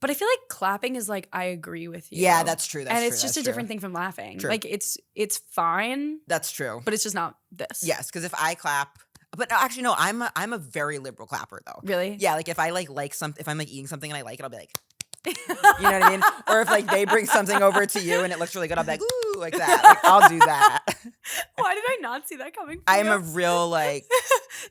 But I feel like clapping is like, I agree with you. Yeah, that's true. And it's just a different thing from laughing. True. Like it's fine. That's true. But it's just not this. Yes, because if I clap, but actually no, I'm a very liberal clapper though. Really? Yeah, like if I like something, if I'm like eating something and I like it, I'll be like, you know what I mean? Or if like they bring something over to you and it looks really good, I'll be like, ooh, like that. Like I'll do that. Why did I not see that coming? I'm a real like.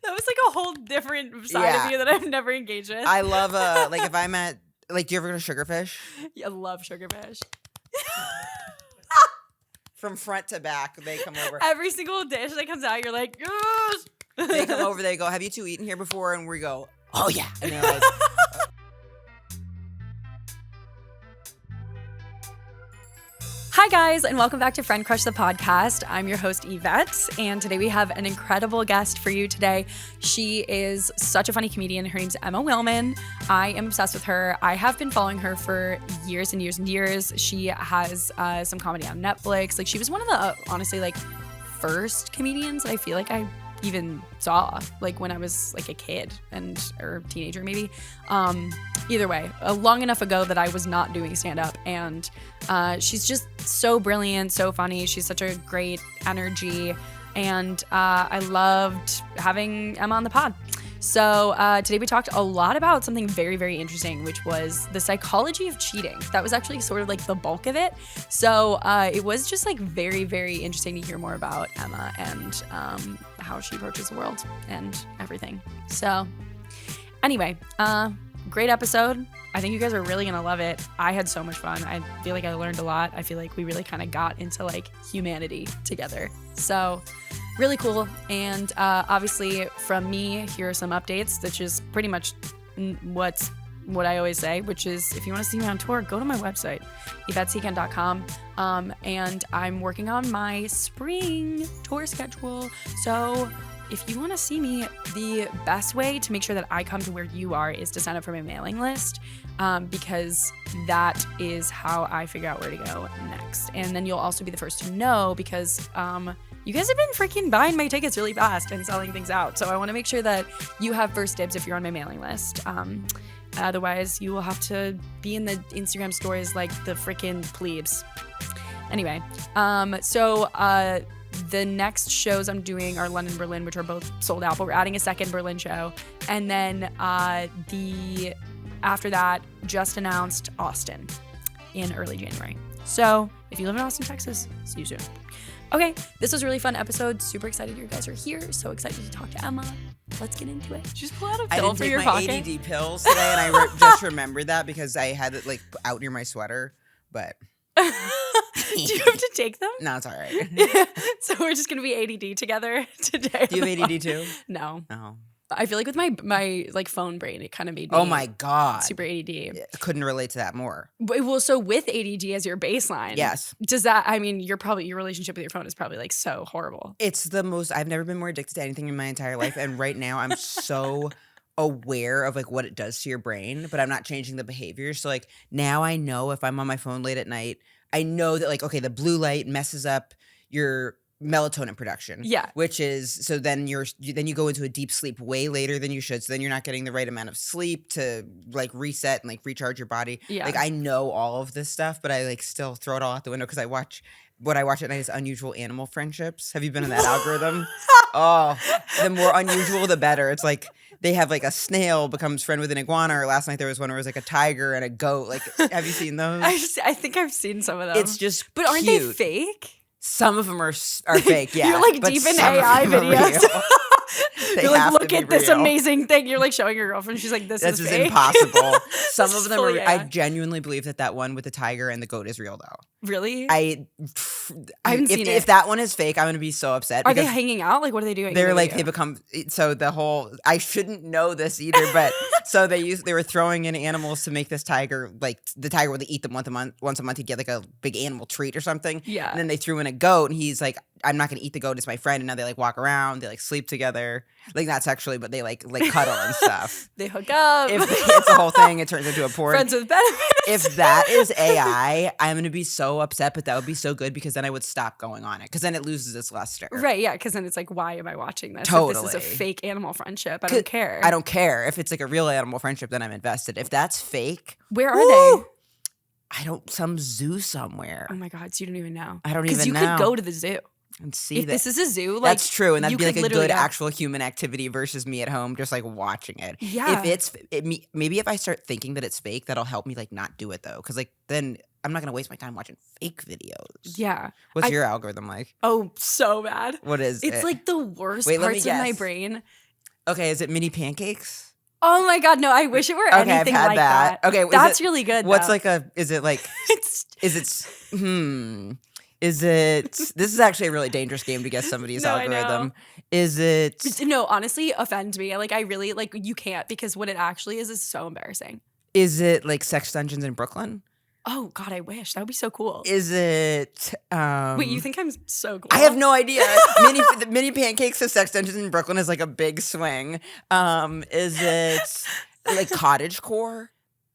That was like a whole different side of you that I've never engaged with. I love like if I'm at like, do you ever go to Sugarfish? Yeah, I love Sugarfish. From front to back, they come over. Every single dish that comes out, you're like, yes. They come over, they go, have you two eaten here before? And we go, oh yeah. And they're like, Hi guys, and welcome back to Friend Crush the podcast. I'm your host Yvette, and today we have an incredible guest for you today. She is such a funny comedian. Her name's Emma Willmann. I am obsessed with her. I have been following her for years and years and years. She has some comedy on Netflix. Like she was one of the honestly like first comedians I feel like I even saw like when I was like a kid or teenager maybe. Either way, long enough ago that I was not doing stand-up, and she's just so brilliant, so funny. She's such a great energy, and I loved having Emma on the pod. So today we talked a lot about something very, very interesting, which was the psychology of cheating. That was actually sort of like the bulk of it. So it was just like very, very interesting to hear more about Emma and how she approaches the world and everything. So anyway, great episode. I think you guys are really going to love it. I had so much fun. I feel like I learned a lot. I feel like we really kind of got into like humanity together. So really cool. And obviously from me, here are some updates, which is pretty much what I always say, which is if you want to see me on tour, go to my website, yvetteseekend.com. And I'm working on my spring tour schedule. So if you want to see me, the best way to make sure that I come to where you are is to sign up for my mailing list, because that is how I figure out where to go next. And then you'll also be the first to know because you guys have been freaking buying my tickets really fast and selling things out. So I want to make sure that you have first dibs if you're on my mailing list. Otherwise, you will have to be in the Instagram stories like the freaking plebes. Anyway, so the next shows I'm doing are London, Berlin, which are both sold out, but we're adding a second Berlin show. And then after that, just announced Austin in early January. So if you live in Austin, Texas, see you soon. Okay, this was a really fun episode. Super excited you guys are here. So excited to talk to Emma. Let's get into it. Just pull out a pill from your pocket. I didn't take my ADD pills today, and I just remembered that because I had it like out near my sweater. But do you have to take them? No, it's all right. So we're just gonna be ADD together today. Do you have ADD too? No. Oh. I feel like with my like phone brain, it kind of made me. Oh my god. Super ADD. Couldn't relate to that more. Well, so with ADD as your baseline, yes. Does that? I mean, your relationship with your phone is probably like so horrible. It's the most. I've never been more addicted to anything in my entire life, and right now I'm so aware of like what it does to your brain, but I'm not changing the behavior. So like now I know if I'm on my phone late at night, I know that like okay, the blue light messes up your melatonin production. Yeah. Which is so then you go into a deep sleep way later than you should. So then you're not getting the right amount of sleep to like reset and like recharge your body. Yeah. Like I know all of this stuff, but I like still throw it all out the window because what I watch at night is Unusual Animal Friendships. Have you been in that algorithm? Oh, the more unusual, the better. It's like they have like a snail becomes friend with an iguana, or last night there was one where it was like a tiger and a goat. Like, have you seen those? I think I've seen some of them. It's just But aren't cute. they fake? Some of them are fake, yeah. You're like deep in AI videos. You're like, look at this amazing thing. You're like showing your girlfriend. She's like, this is fake. Impossible. Some of them are. AI. I genuinely believe that one with the tiger and the goat is real, though. Really? I haven't seen it. If that one is fake, I'm going to be so upset. Are they hanging out? Like, what are they doing? They're like, they become, so the whole, I shouldn't know this either, but so they were throwing in animals to make this tiger, like the tiger would eat them once a month, he'd get like a big animal treat or something. Yeah. And then they threw in a goat and he's like, I'm not going to eat the goat, it's my friend. And now they like walk around, they like sleep together. Like not sexually, but they like cuddle and stuff. They hook up. If it's a whole thing, it turns into a porn. Friends with benefits. If that is AI, I'm going to be so upset, but that would be so good because then I would stop going on it because then it loses its luster. Right, yeah, because then it's like, why am I watching this? Totally. If this is a fake animal friendship, I don't care. I don't care. If it's like a real animal friendship, then I'm invested. If that's fake. Where are they? Some zoo somewhere. Oh my God, so you don't even know. I don't even know. Because you could go to the zoo. And see if that. This is a zoo. Like, that's true. And that'd be like a good go. actual human activity versus me at home just like watching it. Yeah. Maybe if I start thinking that it's fake, that'll help me like not do it though. Because like then I'm not going to waste my time watching fake videos. Yeah. What's your algorithm like? Oh, so bad. What is it? It's like the worst parts of my brain. Okay, is it mini pancakes? Oh my God, no, I wish it were anything I've had like that. that. Okay, that's really good. What's though. like is it like, is it, this is actually a really dangerous game to guess somebody's algorithm. Is it? No, honestly, offend me. Like, I really, like, you can't because what it actually is so embarrassing. Is it like sex dungeons in Brooklyn? Oh God, I wish. That would be so cool. Is it? Wait, you think I'm so cool? I have no idea. Mini pancakes of sex dungeons in Brooklyn is like a big swing. Is it like cottagecore?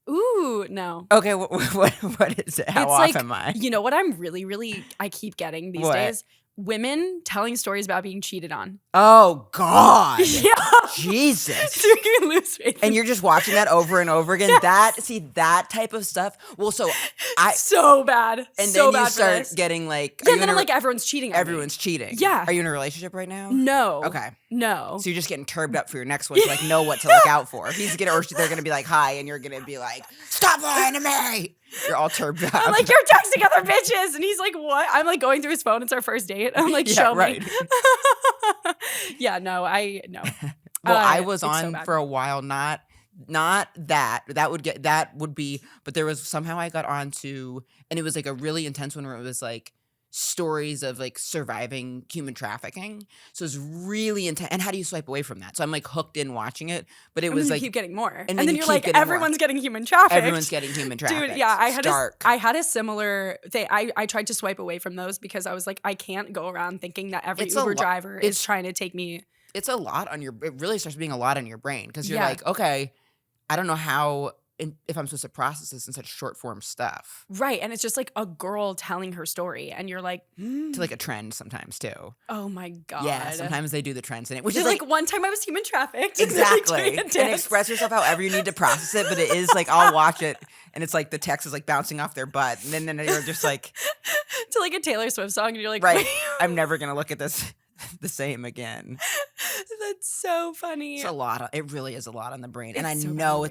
Ooh, no. Okay, what is it? How off am I? You know what I'm really, I keep getting these days? Women telling stories about being cheated on. Oh God. Yeah. Jesus. You're gonna lose faith. And you're just watching that over and over again. Yes. That type of stuff. Well, so so bad. And so then you bad start getting like, yeah, then I'm like, everyone's cheating. Everyone's cheating. Yeah. Are you in a relationship right now? No. Okay. No. So you're just getting turbed up for your next one to like know what to look out for. They're gonna be like hi, and you're gonna be like, stop lying to me. You're all turbed up. I'm like, you're texting other bitches, and he's like, what? I'm like going through his phone. It's our first date. I'm like, show me. Yeah. No. Well, I was on for a while. Not that would be, but there was somehow I got onto, and it was like a really intense one where it was like stories of like surviving human trafficking. So it's really intense. And how do you swipe away from that? So I'm like hooked in watching it, but it was like you keep getting more, and then you're like, everyone's getting human trafficked. Everyone's getting human trafficked. Dude, yeah, I had a similar thing. I tried to swipe away from those because I was like, I can't go around thinking that every Uber driver is trying to take me. It's a lot on your. It really starts being a lot on your brain because you're like, okay, I don't know how. If I'm supposed to process this in such short form stuff. Right. And it's just like a girl telling her story. And you're like, to like a trend sometimes too. Oh my God. Yeah. Sometimes they do the trends in it. Which is like one time I was human trafficked. Exactly. And express yourself however you need to process it. But it is like, I'll watch it and it's like the text is like bouncing off their butt. And then you're just like. To like a Taylor Swift song. And you're like, right. I'm never going to look at this the same again. That's so funny. It's a lot. It really is a lot on the brain, and I know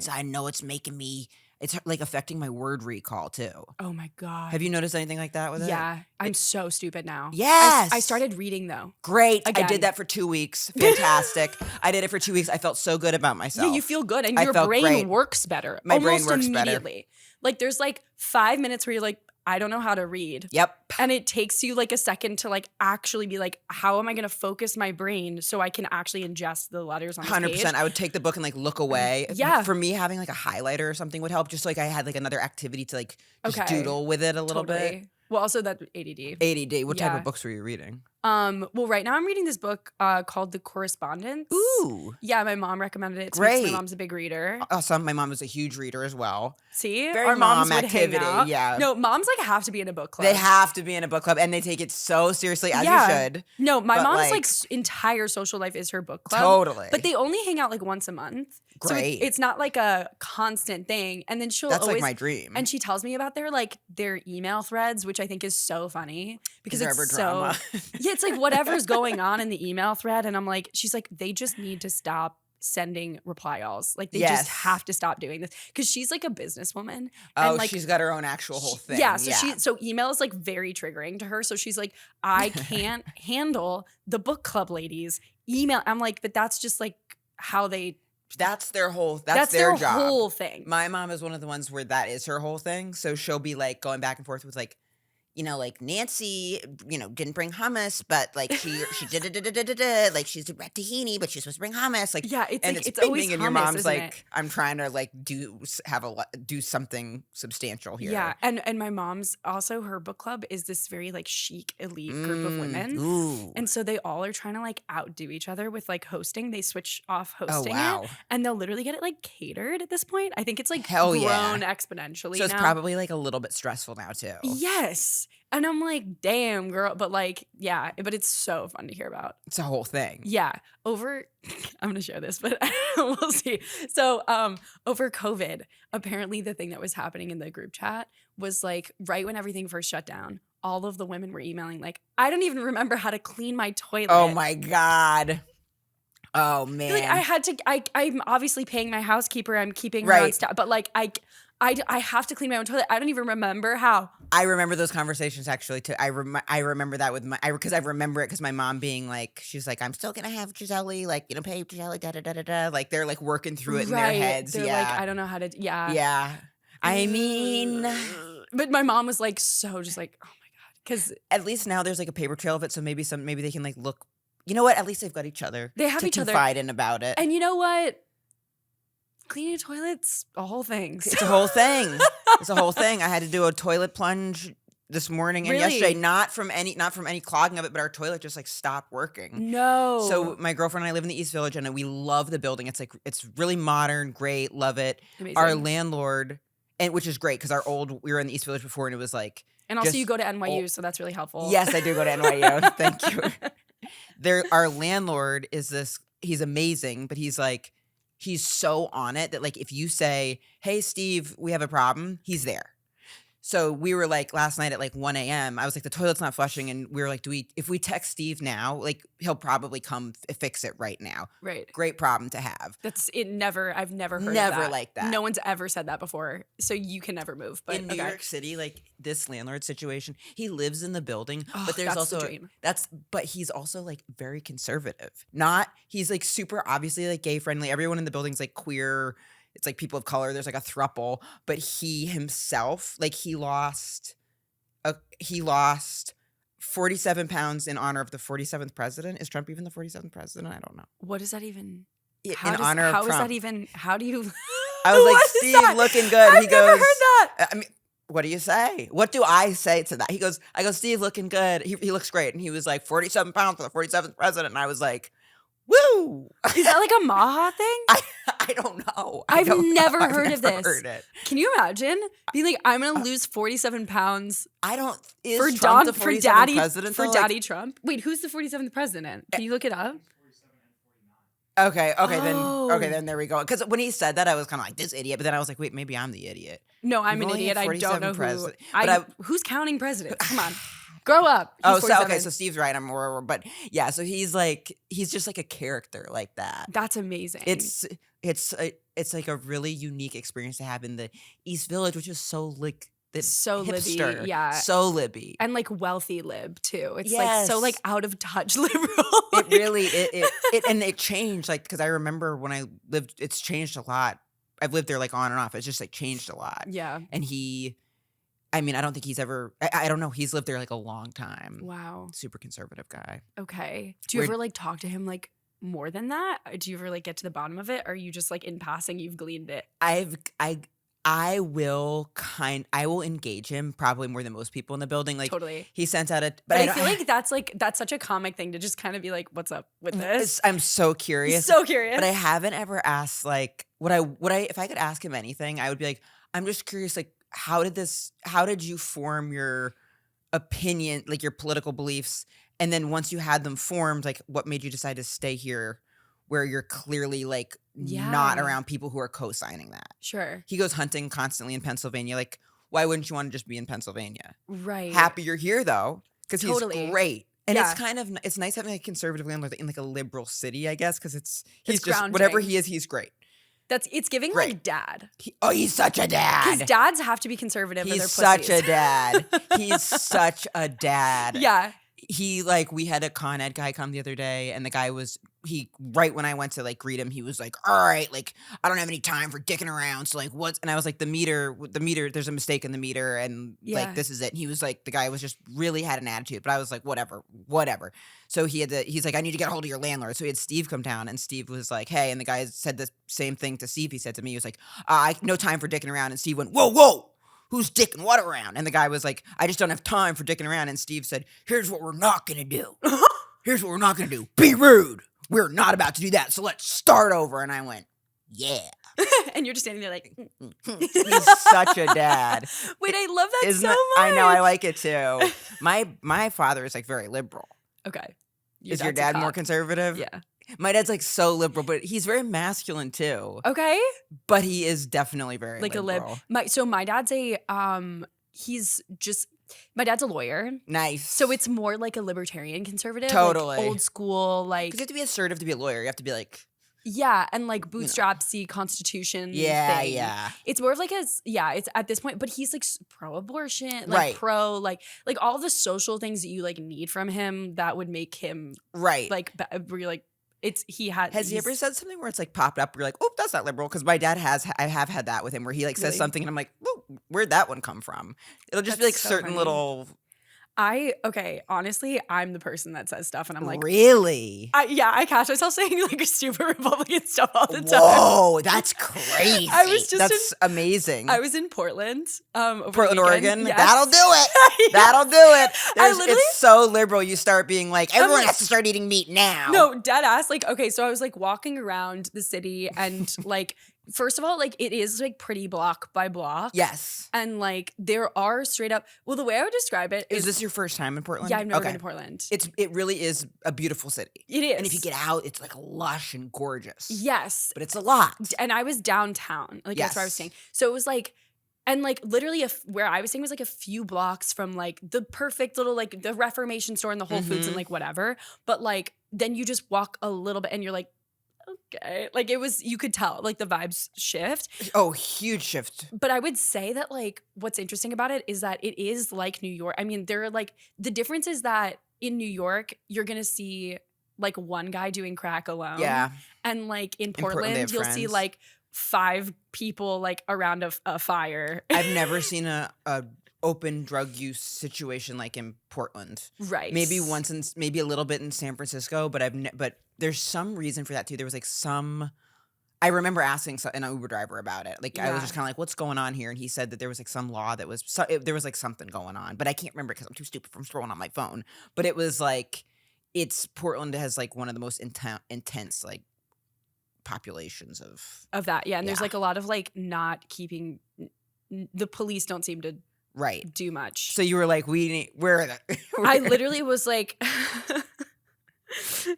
it's making me. It's like affecting my word recall too. Oh my God! Have you noticed anything like that with it? Yeah, I'm so stupid now. Yes, I started reading though. Great. Again. I did that for 2 weeks. Fantastic. I did it for 2 weeks. I felt so good about myself. Yeah, you feel good, and your brain works better. My brain works immediately. Better. Like there's like 5 minutes where you're like, I don't know how to read. Yep. And it takes you like a second to like actually be like, how am I going to focus my brain so I can actually ingest the letters on the page? 100%. I would take the book and like look away. Yeah. For me, having like a highlighter or something would help. Just like I had like another activity to like just doodle with it a little bit. Well, also that ADD. ADD. What type of books were you reading? Well, right now I'm reading this book called The Correspondence. Ooh. Yeah, my mom recommended it. Great. My mom's a big reader. Awesome. My mom was a huge reader as well. See? Very our moms mom activity. Yeah. No, moms like have to be in a book club. They have to be in a book club and they take it so seriously as you should. No, my mom's like entire social life is her book club. Totally. But they only hang out like once a month. Great. So it's not like a constant thing. And then That's like my dream. And she tells me about their email threads, which I think is so funny because it's so drama. Yeah, it's like whatever's going on in the email thread. And I'm like, she's like, they just need to stop sending reply alls. Like they just have to stop doing this because she's like a businesswoman. Oh, and like, she's got her own actual whole thing. Yeah, so email is like very triggering to her. So she's like, I can't handle the book club ladies email. I'm like, but that's just like how they. That's their whole. That's their job. Whole thing. My mom is one of the ones where that is her whole thing. So she'll be like going back and forth with like, like Nancy, didn't bring hummus, but like she like she's a red tahini, but she's supposed to bring hummus. Like, Yeah, it's and like it's it's bing always bing, and hummus, your mom's isn't like, it? I'm trying to like do something substantial here. Yeah, and my mom's also, her book club is this very like chic elite group of women. Ooh. And so they all are trying to like outdo each other with like hosting. They switch off Oh hosting wow. it, and they'll literally get it like catered at this point. I think it's like Hell grown yeah. exponentially So it's now. probably like a little bit stressful now too. Yes. And I'm like, damn, girl. But like, yeah, but it's so fun to hear about. It's a whole thing. Yeah. I'm going to share this, but we'll see. So over COVID, apparently the thing that was happening in the group chat was like right when everything first shut down, all of the women were emailing like, I don't even remember how to clean my toilet. Oh my God. Oh man. Like I had to, I'm obviously paying my housekeeper. I'm keeping her Right. on staff, but like I have to clean my own toilet. I don't even remember how. I remember those conversations actually too. I remember that with because I remember it because my mom being like, she's like, I'm still gonna have Giselle, like, pay Giselle, da da da da da. Like they're like working through it in their heads. They're yeah. like, I don't know how to. Yeah. Yeah. I mean, but my mom was like, so just like, oh my God, because at least now there's like a paper trail of it. So maybe they can like look. You know what? At least they've got each other. They have to each other. confide in about it. And you know what? Cleaning a toilet's a whole thing. It's a whole thing. It's a whole thing. I had to do a toilet plunge this morning and Really? yesterday, not from any clogging of it, but our toilet just like stopped working. No. So my girlfriend and I live in the East Village, and we love the building. It's like it's really modern, great, love it. Amazing. Our landlord, and which is great because we were in the East Village before, and it was like. And also, just you go to NYU, so that's really helpful. Yes, I do go to NYU. Thank you. Our landlord is he's amazing, but he's so on it that like if you say, hey, Steve, we have a problem, he's there. So we were like last night at like 1 a.m. I was like, the toilet's not flushing. And we were like, if we text Steve now, like he'll probably come fix it right now. Right. Great problem to have. I've never heard of Never that. like that. No one's ever said that before. So you can never move. But in New York City, like this landlord situation, he lives in the building, Oh, but there's that's also the dream. but he's also like very conservative. He's like super obviously like gay friendly. Everyone in the building's like queer. It's like people of color. There's like a throuple, but he himself, like he lost 47 pounds in honor of the 47th president. Is Trump even the 47th president? I don't know. What is that even? Honor of Trump. How is that even? How do you? I was like, What is Steve, that? looking good. I've He never goes, heard that. I mean, what do you say? What do I say to that? I go, Steve, looking good. He looks great. And he was like, 47 pounds for the 47th president. And I was like, woo. Is that like a Maha thing? I don't know. I've never I've heard of never this. heard it. Can you imagine being like, I'm gonna lose 47 pounds I don't. Is for Trump the for 47th daddy president? for though? Daddy Trump? Wait, who's the 47th president? Can you look it up? Okay, Oh. then there we go. Because when he said that, I was kind of like, this idiot. But then I was like, wait, maybe I'm the idiot. No, I'm You've an only idiot. had I don't know 47 who. Who's counting presidents? Come on, grow up. He's Oh, so 47. okay, so Steve's right. I'm more, but yeah. So he's just like a character like that. That's amazing. It's like a really unique experience to have in the East Village, which is so like so hipster, libby, yeah, so libby, and like wealthy lib too. It's Yes. like so like out of touch liberal. It really and it changed like because I remember when I lived, it's changed a lot. I've lived there like on and off. It's just like changed a lot. Yeah. And I mean, I don't think he's ever. I don't know. He's lived there like a long time. Wow. Super conservative guy. Okay. Do you ever like talk to him like more than that? Do you ever like get to the bottom of it? Or are you just like in passing you've gleaned it? I will engage him probably more than most people in the building. Like Totally. he sent out But I feel like that's such a comic thing to just kind of be like, what's up with this? I'm so curious. So curious. But I haven't ever asked like would I if I could ask him anything, I would be like, I'm just curious, like how did you form your opinion, like your political beliefs? And then once you had them formed, like what made you decide to stay here where you're clearly like not around people who are co-signing that? Sure. He goes hunting constantly in Pennsylvania. Like, why wouldn't you want to just be in Pennsylvania? Right. Happy you're here though, because he's great. And Yeah. it's nice having a conservative landlord in like a liberal city, I guess, because he's just grounding. whatever he is, he's great. It's giving Great. like dad. He's such a dad. Because dads have to be conservative. Or they're He's such pussies. a dad. He's such a dad. Yeah. We had a Con Ed guy come the other day, and the guy was right when I went to like greet him, he was like, all right, like I don't have any time for dicking around. So like what's, and I was like, the meter, there's a mistake in the meter. And like, this is it. And he was like, the guy was just really had an attitude, but I was like, whatever. So he's like, I need to get a hold of your landlord. So he had Steve come down, and Steve was like, hey, and the guy said the same thing to Steve. He said to me, he was like, no time for dicking around. And Steve went, whoa. Who's dicking what around? And the guy was like, I just don't have time for dicking around. And Steve said, here's what we're not going to do. Here's what we're not going to do. Be rude. We're not about to do that. So let's start over. And I went, yeah. And you're just standing there like, He's such a dad. Wait, I love that Isn't so much. I know, I like it too. My father is like very liberal. Okay. Is your dad more conservative? Yeah. My dad's like so liberal, but he's very masculine too. Okay. But he is definitely very like liberal. a lib. So my dad's my dad's a lawyer. Nice. So it's more like a libertarian conservative. Totally. Like old school, like. Because you have to be assertive to be a lawyer. You have to be like. Yeah, and like bootstrapsy constitution. Yeah, thing. yeah. It's more of like it's at this point, but he's like pro-abortion, like right. pro, like all the social things that you like need from him that would make him right. Like where you're like has he ever said something where it's like popped up? Where you're like, oh, that's not liberal. Because my dad I have had that with him where he like says something and I'm like, oh, where'd that one come from? It'll just be like so certain funny. Little. Honestly, I'm the person that says stuff and I'm like, really? I catch myself saying like stupid Republican stuff all the time. Whoa, that's crazy. That's amazing. I was in Portland, Portland, Oregon. Yes. That'll do it. Yeah. That'll do it. It's so liberal. You start being like, everyone has to start eating meat now. No, dead ass. Like, okay, so I was like walking around the city and like, first of all, like it is like pretty block by block. Yes. And like there are straight up, well, the way I would describe it is this your first time in Portland? Yeah, I've never been to Portland. It really is a beautiful city. It is. And if you get out, it's like lush and gorgeous. Yes. But it's a lot. And I was downtown. Like that's where I was staying. So it was like, and like literally where I was staying was like a few blocks from like the perfect little like the Reformation store and the Whole Foods and like whatever. But like then you just walk a little bit and you're like, okay. Like it was, you could tell like the vibes shift. Oh, huge shift. But I would say that like what's interesting about it is that it is like New York. I mean, there are like the difference is that in New York, you're going to see like one guy doing crack alone. Yeah. And like in Portland you'll see like 5 people like around a fire. I've never seen a open drug use situation like in Portland. Right. Maybe once maybe a little bit in San Francisco, but there's some reason for that too. There was like I remember asking an Uber driver about it. Like I was just kind of like, what's going on here? And he said that there was like some law that was, there was like something going on, but I can't remember because I'm too stupid from scrolling on my phone. But it was like, Portland has like one of the most intense like populations of that. Yeah. And there's like a lot of like not keeping, the police don't seem to do much. So you were like, where are they? I literally was like,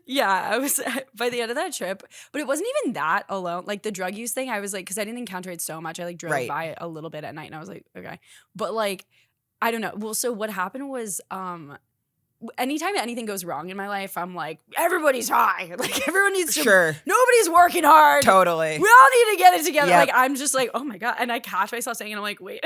yeah, I was by the end of that trip, but it wasn't even that alone. Like the drug use thing, I was like, because I didn't encounter it so much. I like drove by it a little bit at night and I was like, okay. But like, I don't know. Well, so what happened was, anytime anything goes wrong in my life, I'm like, everybody's high. Like everyone needs to, nobody's working hard. Totally. We all need to get it together. Yep. Like I'm just like, oh my God. And I catch myself saying, and I'm like, wait.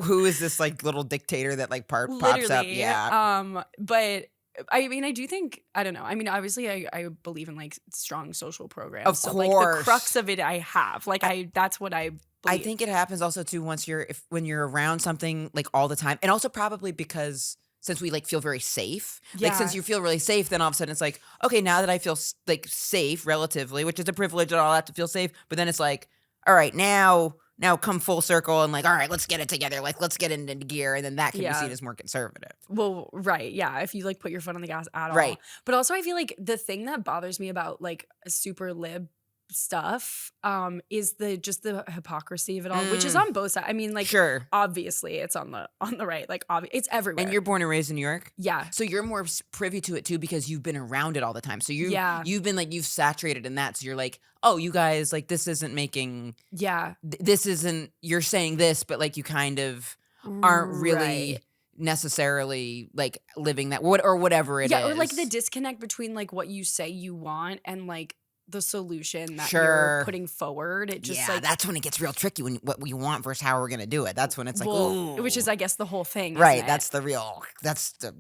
Who is this like little dictator that like pops up? Yeah. But I mean, I do think, I don't know. I mean, obviously I believe in like strong social programs. Of course. Like the crux of it I have. Like that's what I believe. I think it happens also too when you're around something like all the time. And also probably because since we like feel very safe, like since you feel really safe, then all of a sudden it's like, okay, now that I feel like safe relatively, which is a privilege and all that to feel safe. But then it's like, all right, now come full circle and like, all right, let's get it together. Like, let's get into gear. And then that can be seen as more conservative. Well, right. Yeah. If you like put your foot on the gas at all. Right. But also I feel like the thing that bothers me about like a super lib stuff is the hypocrisy of it all, which is on both sides. I mean, like, obviously it's on the right, like it's everywhere. And you're born and raised in New York? Yeah. So you're more privy to it too because you've been around it all the time. So you've been like, you've saturated in that. So you're like, oh, you guys, like this isn't making, this isn't, you're saying this, but like you kind of aren't really necessarily like living that or whatever it is. Yeah, or like the disconnect between like what you say you want and like the solution that Sure. you're putting forward. It just like that's when it gets real tricky when what we want versus how we're gonna do it. That's when it's like, ooh. which is I guess the whole thing, right. isn't it? That's the real. That's the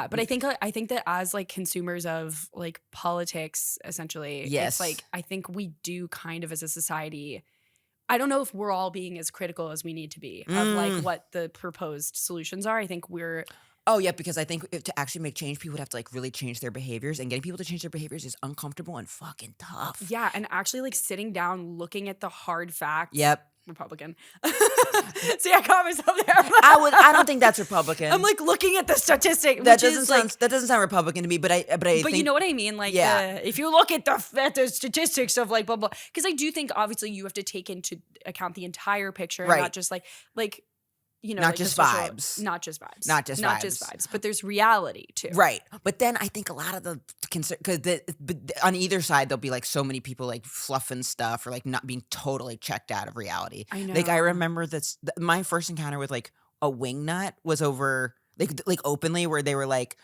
But I think that as like consumers of like politics, essentially, Yes. it's like I think we do kind of as a society. I don't know if we're all being as critical as we need to be of like what the proposed solutions are. I think we're. Oh, yeah, because I think to actually make change, people would have to like really change their behaviors, and getting people to change their behaviors is uncomfortable and fucking tough. Yeah, and actually like sitting down, looking at the hard facts. Yep. Republican. See, I caught myself there. I don't think that's Republican. I'm like looking at the statistic. That doesn't sound Republican to me, but I think, you know what I mean? Like, if you look at the statistics of like blah blah, because I do think obviously you have to take into account the entire picture, and not just like you know, not like just vibes. Not just vibes, but there's reality too. Right. But then I think a lot of the because on either side there'll be like so many people like fluffing stuff or like not being totally checked out of reality. I know. Like I remember my first encounter with like a wingnut was over like openly where they were like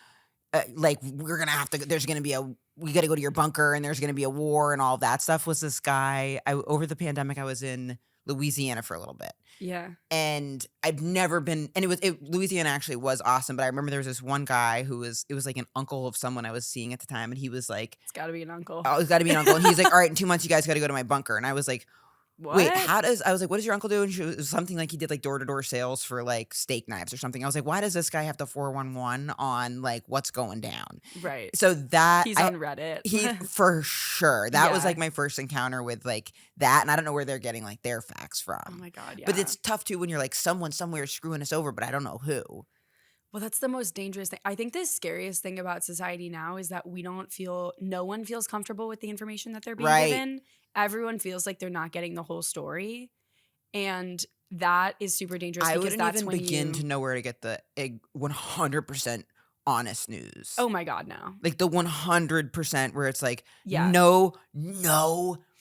we're gonna have to. There's gonna be we got to go to your bunker and there's gonna be a war and all of that stuff. Was this guy? Over the pandemic I was in Louisiana for a little bit. Yeah. And I've never been, and Louisiana actually was awesome, but I remember there was this one guy it was like an uncle of someone I was seeing at the time, and he was like, it's got to be an uncle. Oh, it's got to be an uncle. And he's like, all right, in 2 months, you guys got to go to my bunker. And I was like, what? Wait, I was like, what does your uncle do? And it was something like he did like door-to-door sales for like steak knives or something. I was like, why does this guy have the 411 on like what's going down? Right. So that he's on Reddit. He for sure. That was like my first encounter with like that. And I don't know where they're getting like their facts from. Oh my God, yeah. But it's tough too when you're like someone somewhere is screwing us over, but I don't know who. Well, that's the most dangerous thing. I think the scariest thing about society now is that no one feels comfortable with the information that they're being given. Everyone feels like they're not getting the whole story. And that is super dangerous. I because wouldn't even begin to know where to get the 100% honest news. Oh my God, no. Like the 100% where it's like, no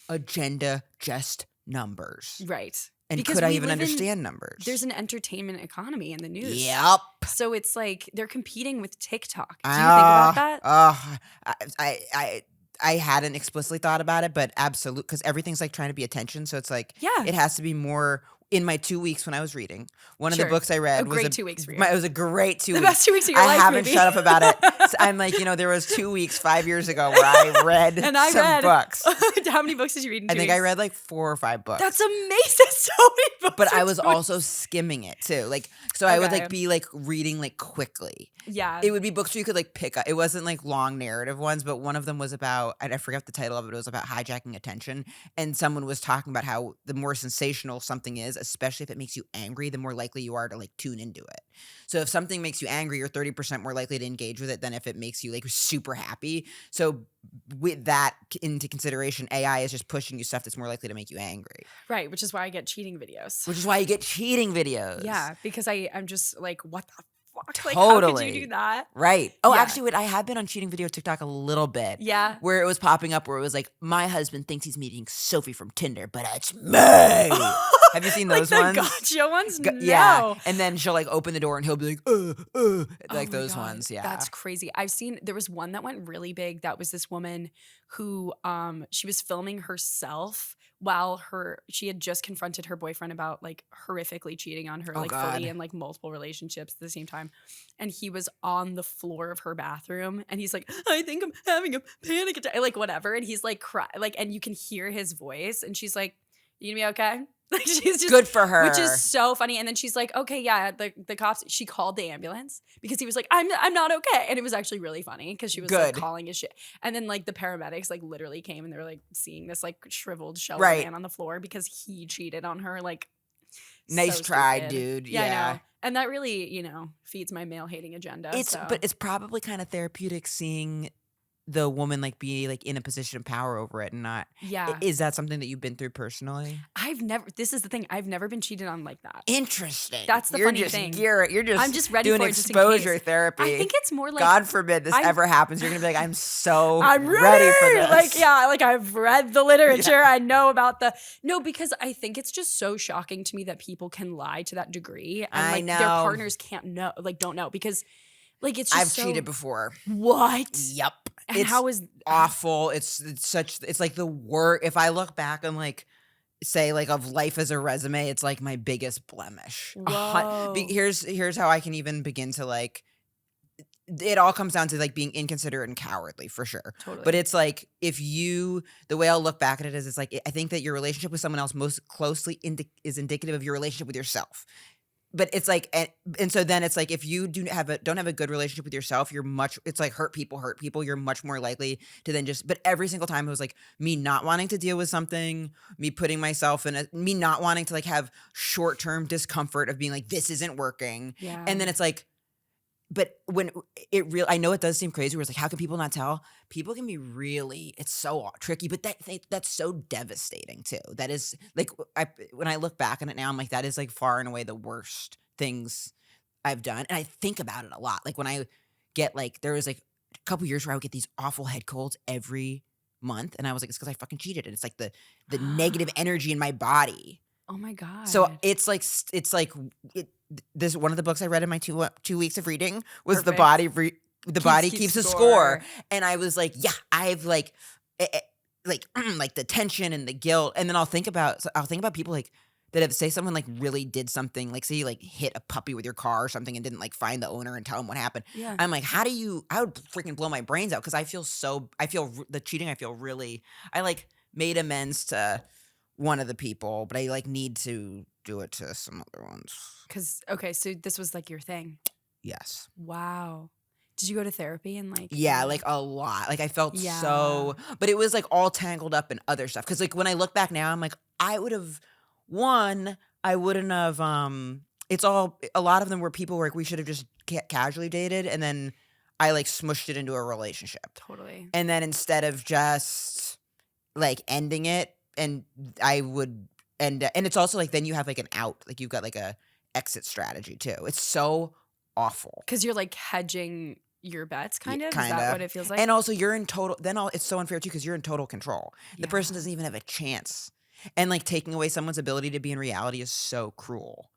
agenda, just numbers. Right. And because could I even understand numbers? There's an entertainment economy in the news. Yep. So it's like they're competing with TikTok. Do you think about that? I hadn't explicitly thought about it, but absolutely, because everything's like trying to be attention. So it's like, it has to be more. In my 2 weeks when I was reading, one of the books I read was 2 weeks for you. It was a great 2 weeks. The best 2 weeks of your life, I haven't maybe. shut up about it. So I'm like, there was 2 weeks 5 years ago where I read some books. How many books did you read in 2 I think weeks? I read like 4 or 5 books. That's amazing. So many books. But I was also skimming it too. Like, so I would like be like reading like quickly. Yeah. It would be books where you could like pick up. It wasn't like long narrative ones, but one of them was about, I forgot the title of it. It was about hijacking attention. And someone was talking about how the more sensational something is, especially if it makes you angry, the more likely you are to like tune into it. So if something makes you angry, you're 30% more likely to engage with it than if it makes you like super happy. So with that into consideration, AI is just pushing you stuff that's more likely to make you angry. Right, which is why I get cheating videos. Which is why you get cheating videos. Yeah, because I'm just like, what the fuck? Like, totally. how could you do that? Right. Oh, actually, wait, I have been on cheating video TikTok a little bit. Yeah. Where it was popping up where it was like, my husband thinks he's meeting Sophie from Tinder, but it's me. Have you seen those like ones? The gotcha ones? No. Yeah. And then she'll like open the door and he'll be like, like those ones. Yeah. That's crazy. There was one that went really big. That was this woman who she was filming herself while she had just confronted her boyfriend about like horrifically cheating on her fully in like multiple relationships at the same time. And he was on the floor of her bathroom and he's like, I think I'm having a panic attack, like whatever. And he's like, and you can hear his voice and she's like, you gonna be okay? Like she's just good for her, which is so funny. And then she's like, okay, yeah, the cops. She called the ambulance because he was like, I'm not okay, and it was actually really funny because she was like calling his shit. And then like the paramedics like literally came and they were like seeing this like shriveled shell man on the floor because he cheated on her. Like, nice try, dude. Yeah, I know. And that really feeds my male hating agenda. But it's probably kind of therapeutic seeing the woman like be like in a position of power over it and not. Yeah. Is that something that you've been through personally? This is the thing. I've never been cheated on like that. Interesting. That's the funny thing. I'm just ready doing for exposure therapy. I think it's more like, God forbid this ever happens. You're going to be like, I'm ready for this. Like I've read the literature. Yeah. I know about because I think it's just so shocking to me that people can lie to that degree. And like their partners don't know because like it's just I've cheated before. What? Yep. And it's how is awful. It's like the worst. If I look back and like say like of life as a resume, it's like my biggest blemish. Whoa. Here's how I can even begin to like. It all comes down to like being inconsiderate and cowardly for sure. Totally. But it's like the way I'll look back at it is, it's like I think that your relationship with someone else most closely is indicative of your relationship with yourself. But it's like, and so then it's like, if you don't have a good relationship with yourself, it's like hurt people. You're much more likely to then but every single time it was like me not wanting to deal with something, me putting myself me not wanting to like have short-term discomfort of being like, this isn't working. Yeah. And then it's like, but when I know it does seem crazy where it's like, how can people not tell? People can be it's so tricky, but that's so devastating too. That is like, when I look back on it now, I'm like, that is like far and away the worst things I've done. And I think about it a lot. Like when I get like, there was like a couple years where I would get these awful head colds every month. And I was like, it's because I fucking cheated. And it's like the negative energy in my body. Oh my God. So it's like this one of the books I read in my 2 weeks of reading was Perfect. The body keeps a score. And I was like, yeah, I've like like the tension and the guilt. And then I'll think about people like that if say someone like really did something, like say you like hit a puppy with your car or something and didn't like find the owner and tell him what happened. Yeah. I'm like, I would freaking blow my brains out because I feel the cheating. I like made amends to one of the people, but I like need to do it to some other ones. So this was like your thing. Yes. Wow. Did you go to therapy and like? Yeah, like a lot. Like I felt but it was like all tangled up in other stuff. Cause like when I look back now, I'm like, I wouldn't have, a lot of them were people where like, we should have just casually dated. And then I like smushed it into a relationship. Totally. And then instead of just like ending it, and I would and it's also like then you have like an out, like you've got like a exit strategy too. It's so awful because you're like hedging your bets, kind of. Is kind that of what it feels like? And also you're in total. It's so unfair too because you're in total control. The person doesn't even have a chance, and like taking away someone's ability to be in reality is so cruel.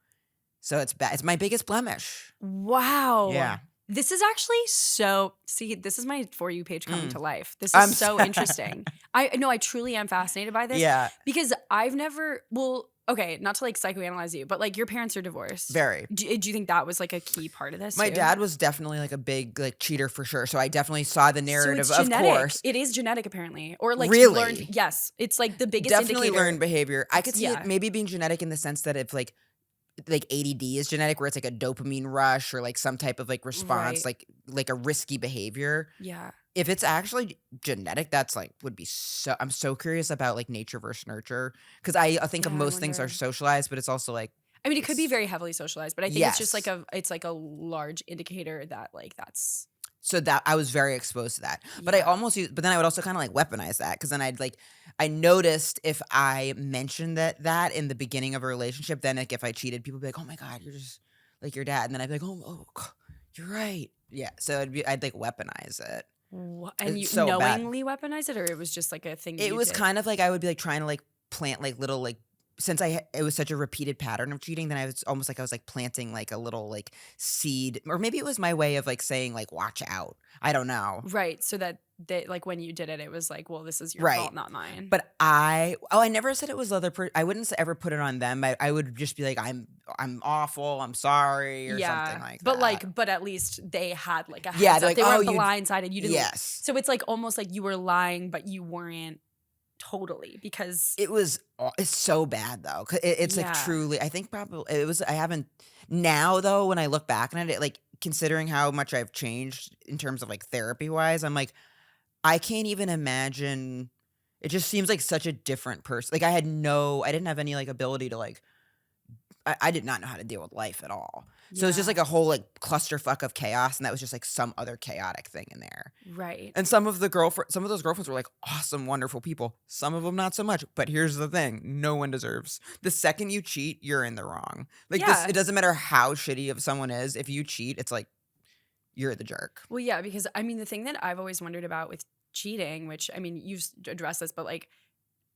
So it's bad. It's my biggest blemish. Wow. Yeah. This is actually this is my For You page coming to life. This is so interesting. I truly am fascinated by this. Yeah. Because I've never, okay, not to like psychoanalyze you, but like your parents are divorced. Very. Do you think that was like a key part of this? My dad was definitely like a big like cheater for sure. So I definitely saw the narrative, so it's of genetic. Course. It is genetic apparently. Or like really? learned, yes. It's like the biggest definitely indicator. Learned behavior. I could see it maybe being genetic in the sense that if like ADD is genetic, where it's like a dopamine rush or like some type of like response, like a risky behavior. Yeah. If it's actually genetic, that's like would be so. I'm so curious about like nature versus nurture because I think of most things are socialized, but it's also like. I mean, it could be very heavily socialized, but I think it's just like a large indicator that like that's. So that I was very exposed to that, but but then I would also kind of like weaponize that because then I noticed if I mentioned that in the beginning of a relationship, then like if I cheated, people would be like, oh my God, you're just like your dad. And then I'd be like, oh, you're right. Yeah. So I'd like weaponize it. What? And you so knowingly weaponize it, or it was just like a thing? It was kind of like I would be like trying to like plant like little like, since it was such a repeated pattern of cheating, then I was almost like I was like planting like a little like seed, or maybe it was my way of like saying like watch out. I don't know. Right, so that like when you did it, it was like, well, this is your fault, not mine. But I never said it was the other person. I wouldn't ever put it on them. I would just be like, I'm awful. I'm sorry, or something like that. But at least they had like a heads up. Like, they weren't blindsided. You didn't. Yes. So it's like almost like you were lying, but you weren't. Totally, because it's so bad though. It's like truly, I think probably it was. I haven't now though. When I look back on it, like considering how much I've changed in terms of like therapy wise, I'm like, I can't even imagine. It just seems like such a different person. Like I didn't have any like ability to like. I did not know how to deal with life at all. So it's just like a whole like clusterfuck of chaos, and that was just like some other chaotic thing in there. Right. And some of those girlfriends were like awesome, wonderful people. Some of them not so much. But here's the thing: no one deserves. The second you cheat, you're in the wrong. Like this, it doesn't matter how shitty of someone is. If you cheat, it's like you're the jerk. Well, yeah, because I mean, the thing that I've always wondered about with cheating, which I mean, you've addressed this, but like,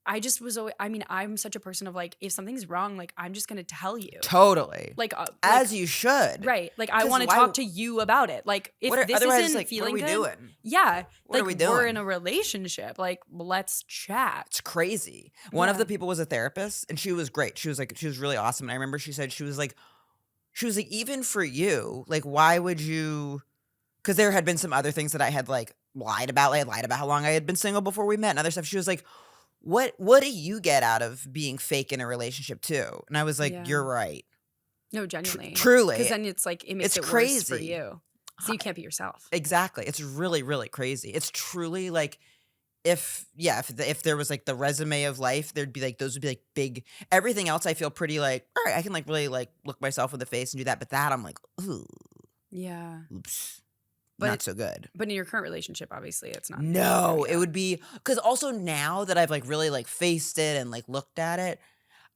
I just was always, I mean, I'm such a person of like, if something's wrong, like I'm just gonna tell you. Totally. Like, as you should. Right. Like I 'Cause want to why- talk to you about it. Like if this otherwise, isn't like, feeling what are we good, doing? yeah. What like are we we're doing? in a relationship. Like let's chat. It's crazy. One of Yeah. the people was a therapist, and she was great. She was really awesome. And I remember she said, she was like, even for you, like, why would you? Because there had been some other things that I had like lied about. I had lied about how long I had been single before we met and other stuff. She was like, what do you get out of being fake in a relationship too? And I was like, Yeah. you're right. No, genuinely. Truly. Because then it's like, it makes It's it worse for crazy. you. So you can't be yourself. Exactly. It's really, really crazy. It's truly like, if there was like the resume of life, there'd be like, those would be like big, everything else I feel pretty like, all right, I can like really like look myself in the face and do that. But that I'm like, ooh, Yeah. oops. But Not so good. But in your current relationship, obviously, it's not. No, it would be, because also now that I've like really like faced it and like looked at it,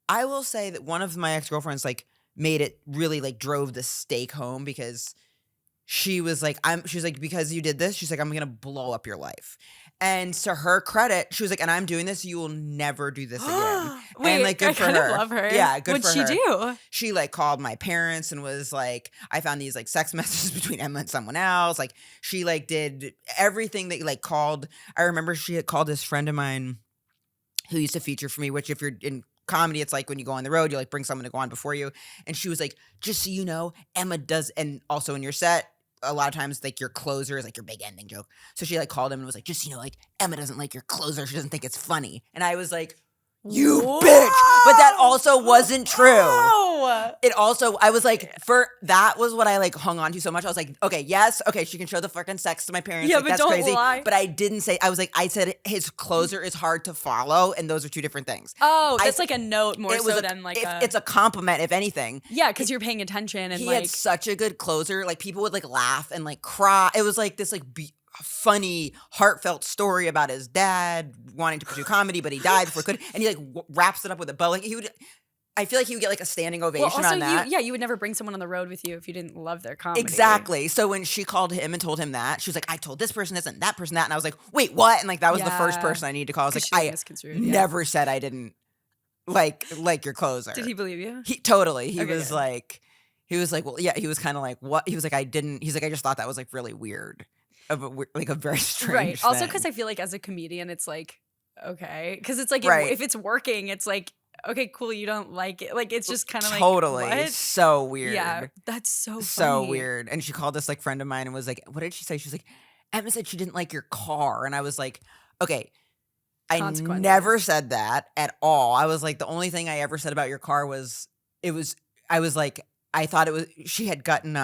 I will say that one of my ex-girlfriends like made it really like drove the stake home, because she was like, she's like, because you did this, she's like, I'm gonna blow up your life. And to her credit, she was like, and I'm doing this, you will never do this again. Wait, and like, good I for kind her. of love her. Yeah, good for her. What'd she do? She like called my parents and was like, I found these like sex messages between Emma and someone else. Like she like did everything that like called. I remember she had called this friend of mine who used to feature for me, which if you're in comedy, it's like when you go on the road, you like bring someone to go on before you. And she was like, just so you know, Emma does, and also in your set, a lot of times like your closer is like your big ending joke. So she like called him and was like, just so you know, like Emma doesn't like your closer. She doesn't think it's funny. And I was like, you Whoa! bitch. But that also wasn't true. Wow. It also, I was like, that was what I like hung on to so much. I was like, okay, yes, okay, she can show the fucking sex to my parents. Yeah, like, but that's don't crazy. lie. But I didn't say, I said his closer is hard to follow, and those are two different things. Oh, that's like a note more so than like it's a compliment, if anything. Yeah, because you're paying attention and He like had such a good closer. Like people would like laugh and like cry. It was like this like funny, heartfelt story about his dad wanting to pursue comedy, but he died before he could. And he like wraps it up with a bow. Like he would. I feel like he would get like a standing ovation on that. You would never bring someone on the road with you if you didn't love their comedy. Exactly. So when she called him and told him that, she was like, I told this person this and that person that. And I was like, wait, what? And like, that was the first person I needed to call. I was like, I never said I didn't like your closer. Did he believe you? He totally. He was like, well, yeah, he was kind of like, what? He was like, I just thought that was like really weird. Like a very strange Right. thing. Also, because I feel like as a comedian, it's like, okay. Because it's like, Right. if it's working, it's like, okay, cool, you don't like it. Like, it's just kind of like, totally what? So weird. Yeah, that's so funny. So weird. And she called this like friend of mine and was like, what did she say? She was like, Emma said she didn't like your car. And I was like, okay, I never said that at all. I was like, the only thing I ever said about your car was, I thought it was, she had gotten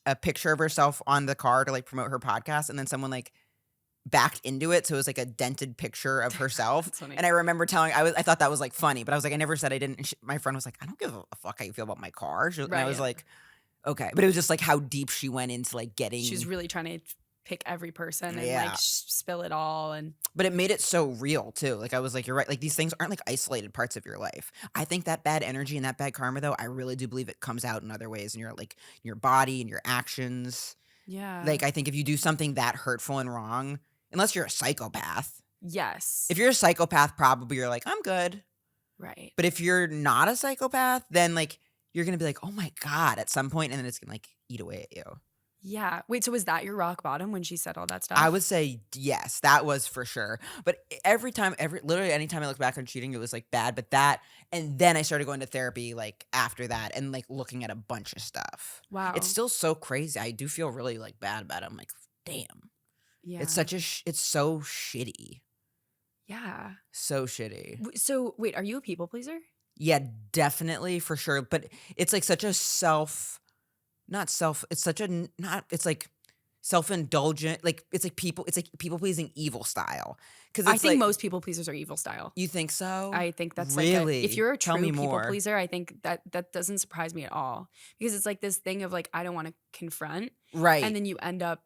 a picture of herself on the car to like promote her podcast, and then someone like backed into it, so it was like a dented picture of herself. And I remember I thought that was like funny, but I was like, I never said I didn't. And my friend was like, I don't give a fuck how you feel about my car. And I was like, okay, but it was just like how deep she went into like getting. She was really trying to pick every person and like spill it all, but it made it so real too. Like I was like, you're right. Like these things aren't like isolated parts of your life. I think that bad energy and that bad karma, though, I really do believe it comes out in other ways in your body and your actions. Yeah. Like I think if you do something that hurtful and wrong, unless you're a psychopath. Yes. If you're a psychopath, probably you're like, I'm good. Right. But if you're not a psychopath, then like you're gonna be like, oh my God, at some point, and then it's gonna like eat away at you. Yeah. Wait, so was that your rock bottom when she said all that stuff? I would say yes, that was for sure. But literally anytime I look back on cheating, it was like bad. But that, and then I started going to therapy like after that and like looking at a bunch of stuff. Wow. It's still so crazy. I do feel really like bad about it. I'm like, damn. Yeah. It's it's so shitty. Yeah. So shitty. So wait, are you a people pleaser? Yeah, definitely, for sure. But it's like such a it's like self-indulgent, like it's like people pleasing evil style. Because I think most people pleasers are evil style. You think so? I think that's really? If you're a true people more. pleaser, I think that doesn't surprise me at all, because it's like this thing of like, I don't want to confront, right? And then you end up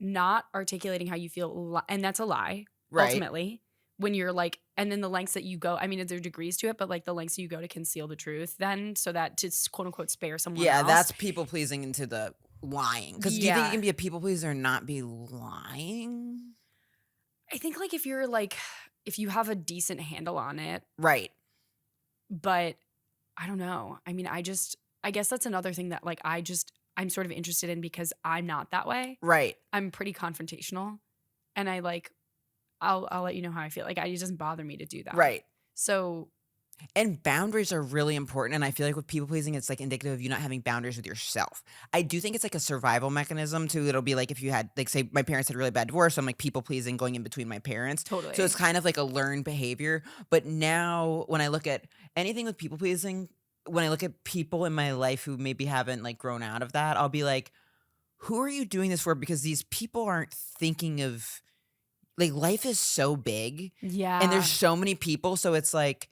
not articulating how you feel, and that's a lie, right? Ultimately, when you're like, and then the lengths that you go, I mean, there are degrees to it, but like the lengths you go to conceal the truth, then so that to quote unquote spare someone else. That's people pleasing into the lying. Because do you think you can be a people pleaser and not be lying? I think like if you're like, if you have a decent handle on it, Right. but I don't know. I mean, I guess that's another thing that like I'm sort of interested in because I'm not that way. Right. I'm pretty confrontational, and I like I'll let you know how I feel. Like it doesn't bother me to do that. Right. So And boundaries are really important. And I feel like with people pleasing, it's like indicative of you not having boundaries with yourself. I do think it's like a survival mechanism too. It'll be like if you had, like, say, my parents had a really bad divorce. So I'm like people pleasing going in between my parents. totally. So it's kind of like a learned behavior. But now when I look at anything with people pleasing, when I look at people in my life who maybe haven't like grown out of that, I'll be like, who are you doing this for? Because these people aren't thinking of, like, life is so big Yeah. and there's so many people. So it's like,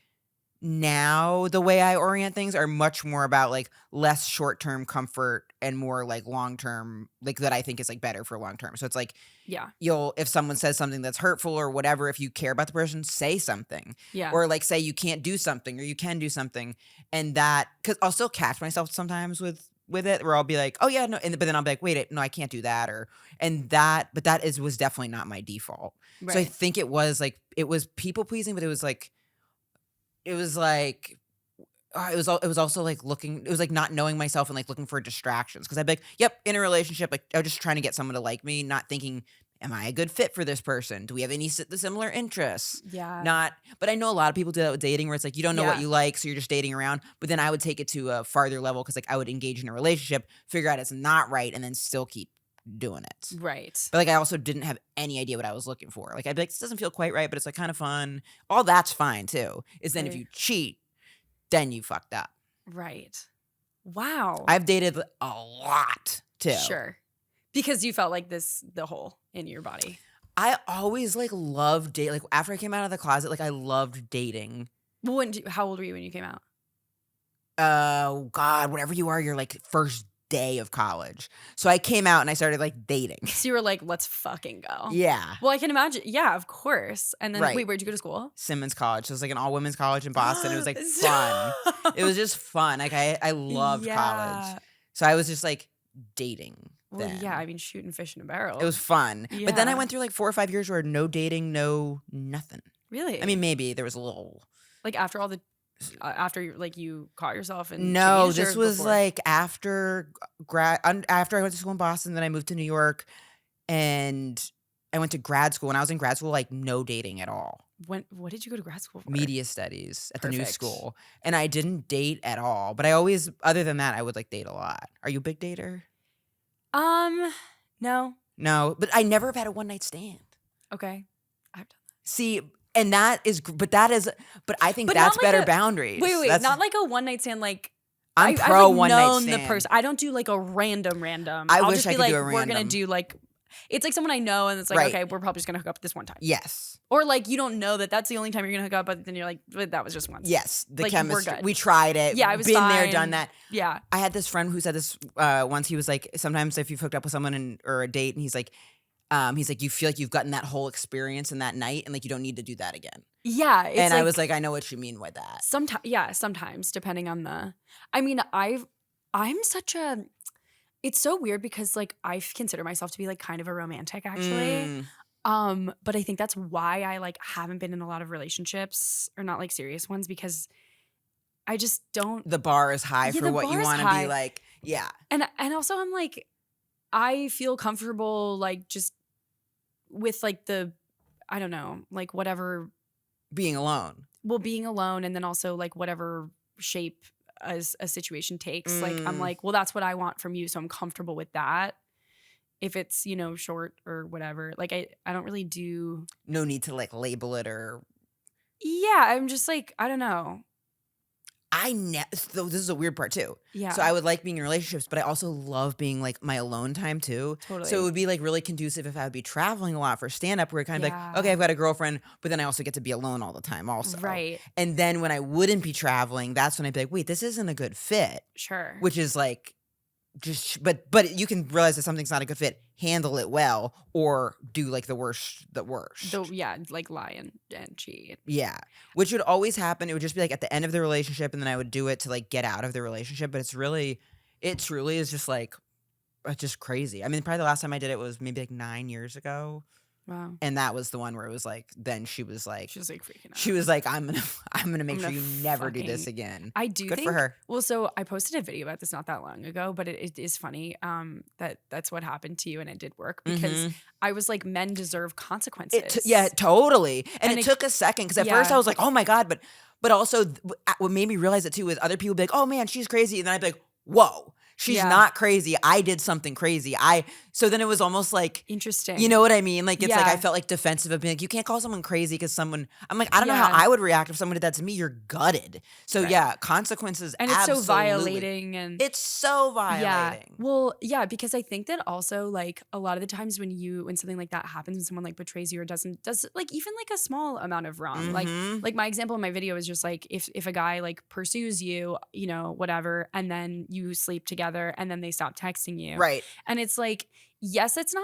now the way I orient things are much more about like less short-term comfort and more like long-term, like that I think is like better for long-term. So it's like, Yeah. if someone says something that's hurtful or whatever, if you care about the person, say something. Yeah. Or like say you can't do something or you can do something. And that, because I'll still catch myself sometimes with it where I'll be like, oh yeah, no, but then I'll be like, wait, no, I can't do that. But that was definitely not my default. Right. So I think it was people pleasing, but it was also like it was like not knowing myself and like looking for distractions. Cause I'd be like, yep, in a relationship, like I was just trying to get someone to like me, not thinking, am I a good fit for this person? Do we have any similar interests? Yeah. But I know a lot of people do that with dating where it's like, you don't know what Yeah. you like. So you're just dating around. But then I would take it to a farther level. Cause like I would engage in a relationship, figure out it's not right, and then still keep doing it. Right. But like I also didn't have any idea what I was looking for. Like I'd be like, this doesn't feel quite right, but it's like kind of fun. All that's fine too. Is then if Right. you cheat, then you fucked up. Right. Wow. I've dated a lot too. Sure. Because you felt like the hole in your body. I always like loved dating. Like after I came out of the closet, like I loved dating. Well, how old were you when you came out? Oh God, whatever you are, you're like first day of college. So I came out and I started like dating. So you were like, let's fucking go. Yeah. Well, I can imagine. Yeah, of course. And then, Right. wait, where'd you go to school? Simmons College. So it was like an all women's college in Boston. It was like fun. It was just fun. Like I loved college. So I was just like dating. Well, then. yeah, I mean, shooting fish in a barrel. It was fun. But then I Yeah. went through like 4 or 5 years where no dating, no nothing. Really? I mean, maybe there was a little. like after all the, after you caught yourself and No, changed, this or was before? like after after I went to school in Boston, then I moved to New York, and I went to grad school. When I was in grad school, like no dating at all. What did you go to grad school for? Media studies at the new Perfect. school, and I didn't date at all. But I always, other than that, I would like date a lot. Are you a big dater? No. No, but I never have had a one night stand. Okay. I've done See, and that is, but I think But that's not like better a- boundaries. that. Wait, That's, not like a one night stand. Like I'm I've pro like one night known stand. the person. I don't do like a random. I I'll wish just I be could like, do a we're gonna random. do like, it's like someone I know, and it's like, Right. okay, we're probably just gonna hook up this one time. Yes, Or like you don't know that that's the only time you're gonna hook up, but then you're like, but that was just once. yes. The Like, we're chemistry. good. We tried it. Yeah, I was been there, fine. done that. Yeah. I had this friend who said this once. He was like, sometimes if you've hooked up with someone or a date, and he's like, you feel like you've gotten that whole experience in that night, and like you don't need to do that again. Yeah. It's And like, I was like, I know what you mean by that. sometimes depending on the. I mean, I'm such a. It's so weird because like I consider myself to be like kind of a romantic actually. Mm, But I think that's why I like haven't been in a lot of relationships or not like serious ones because I just don't. the bar is high Yeah, for the what you bar is want to high. be like. Yeah, And also I'm like, I feel comfortable like just with like the, I don't know, like whatever, being alone. well, being alone and then also like whatever shape as a situation takes. Like I'm Mm. like, well, that's what I want from you, so I'm comfortable with that. If it's, short or whatever, like I don't really do. No need to like label it or. Yeah, I'm just like, I don't know. So this is a weird part too. Yeah. So I would like being in relationships, but I also love being like my alone time too. Totally. So it would be like really conducive if I would be traveling a lot for stand up, where it kind of Yeah. like, okay, I've got a girlfriend, but then I also get to be alone all the time also. Right. And then when I wouldn't be traveling, that's when I'd be like, wait, this isn't a good fit, Sure. which is like just, but you can realize that something's not a good fit, handle it well, or do like the worst. Like lie and cheat. Yeah, which would always happen. It would just be like at the end of the relationship, and then I would do it to like get out of the relationship. But it truly is just like, it's just crazy. I mean, probably the last time I did it was maybe like 9 years ago. Wow. And that was the one where it was like, then she was like freaking out. she was like, I'm gonna make sure you never do this again. I do Good think, for her. Well, so I posted a video about this not that long ago, but it is funny that's what happened to you, and it did work because I was like, men deserve consequences. Yeah, totally. And it took a second because at first I was like, oh my God, but also what made me realize it too is other people be like, oh man, she's crazy, and then I'd be like, whoa. She's not crazy. I did something crazy. So then it was almost like interesting. You know what I mean? Like it's like I felt like defensive of being like, you can't call someone crazy because someone. I'm like, I don't know how I would react if someone did that to me. You're gutted. So yeah, consequences. And it's so violating, and it's so violating. Yeah. Well, yeah, because I think that also like a lot of the times when something like that happens, when someone like betrays you or does like even like a small amount of wrong, like my example in my video is just like if a guy like pursues you, you know, whatever, and then you sleep together. And then they stop texting you. Right. And it's like, yes, it's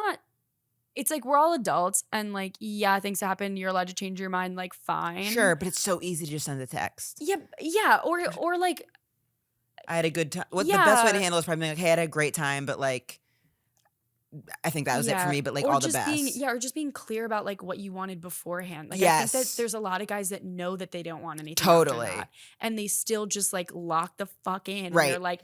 like we're all adults and like, yeah, things happen. You're allowed to change your mind, like fine. Sure, but it's so easy to just send a text. Yeah. Yeah. Or like I had a good time. The best way to handle it is probably being like, hey, I had a great time, but like I think that was it for me, but like all the best. Or just being clear about like what you wanted beforehand. Like I think that there's a lot of guys that know that they don't want anything after that, and they still just like lock the fuck in. Right. And they're like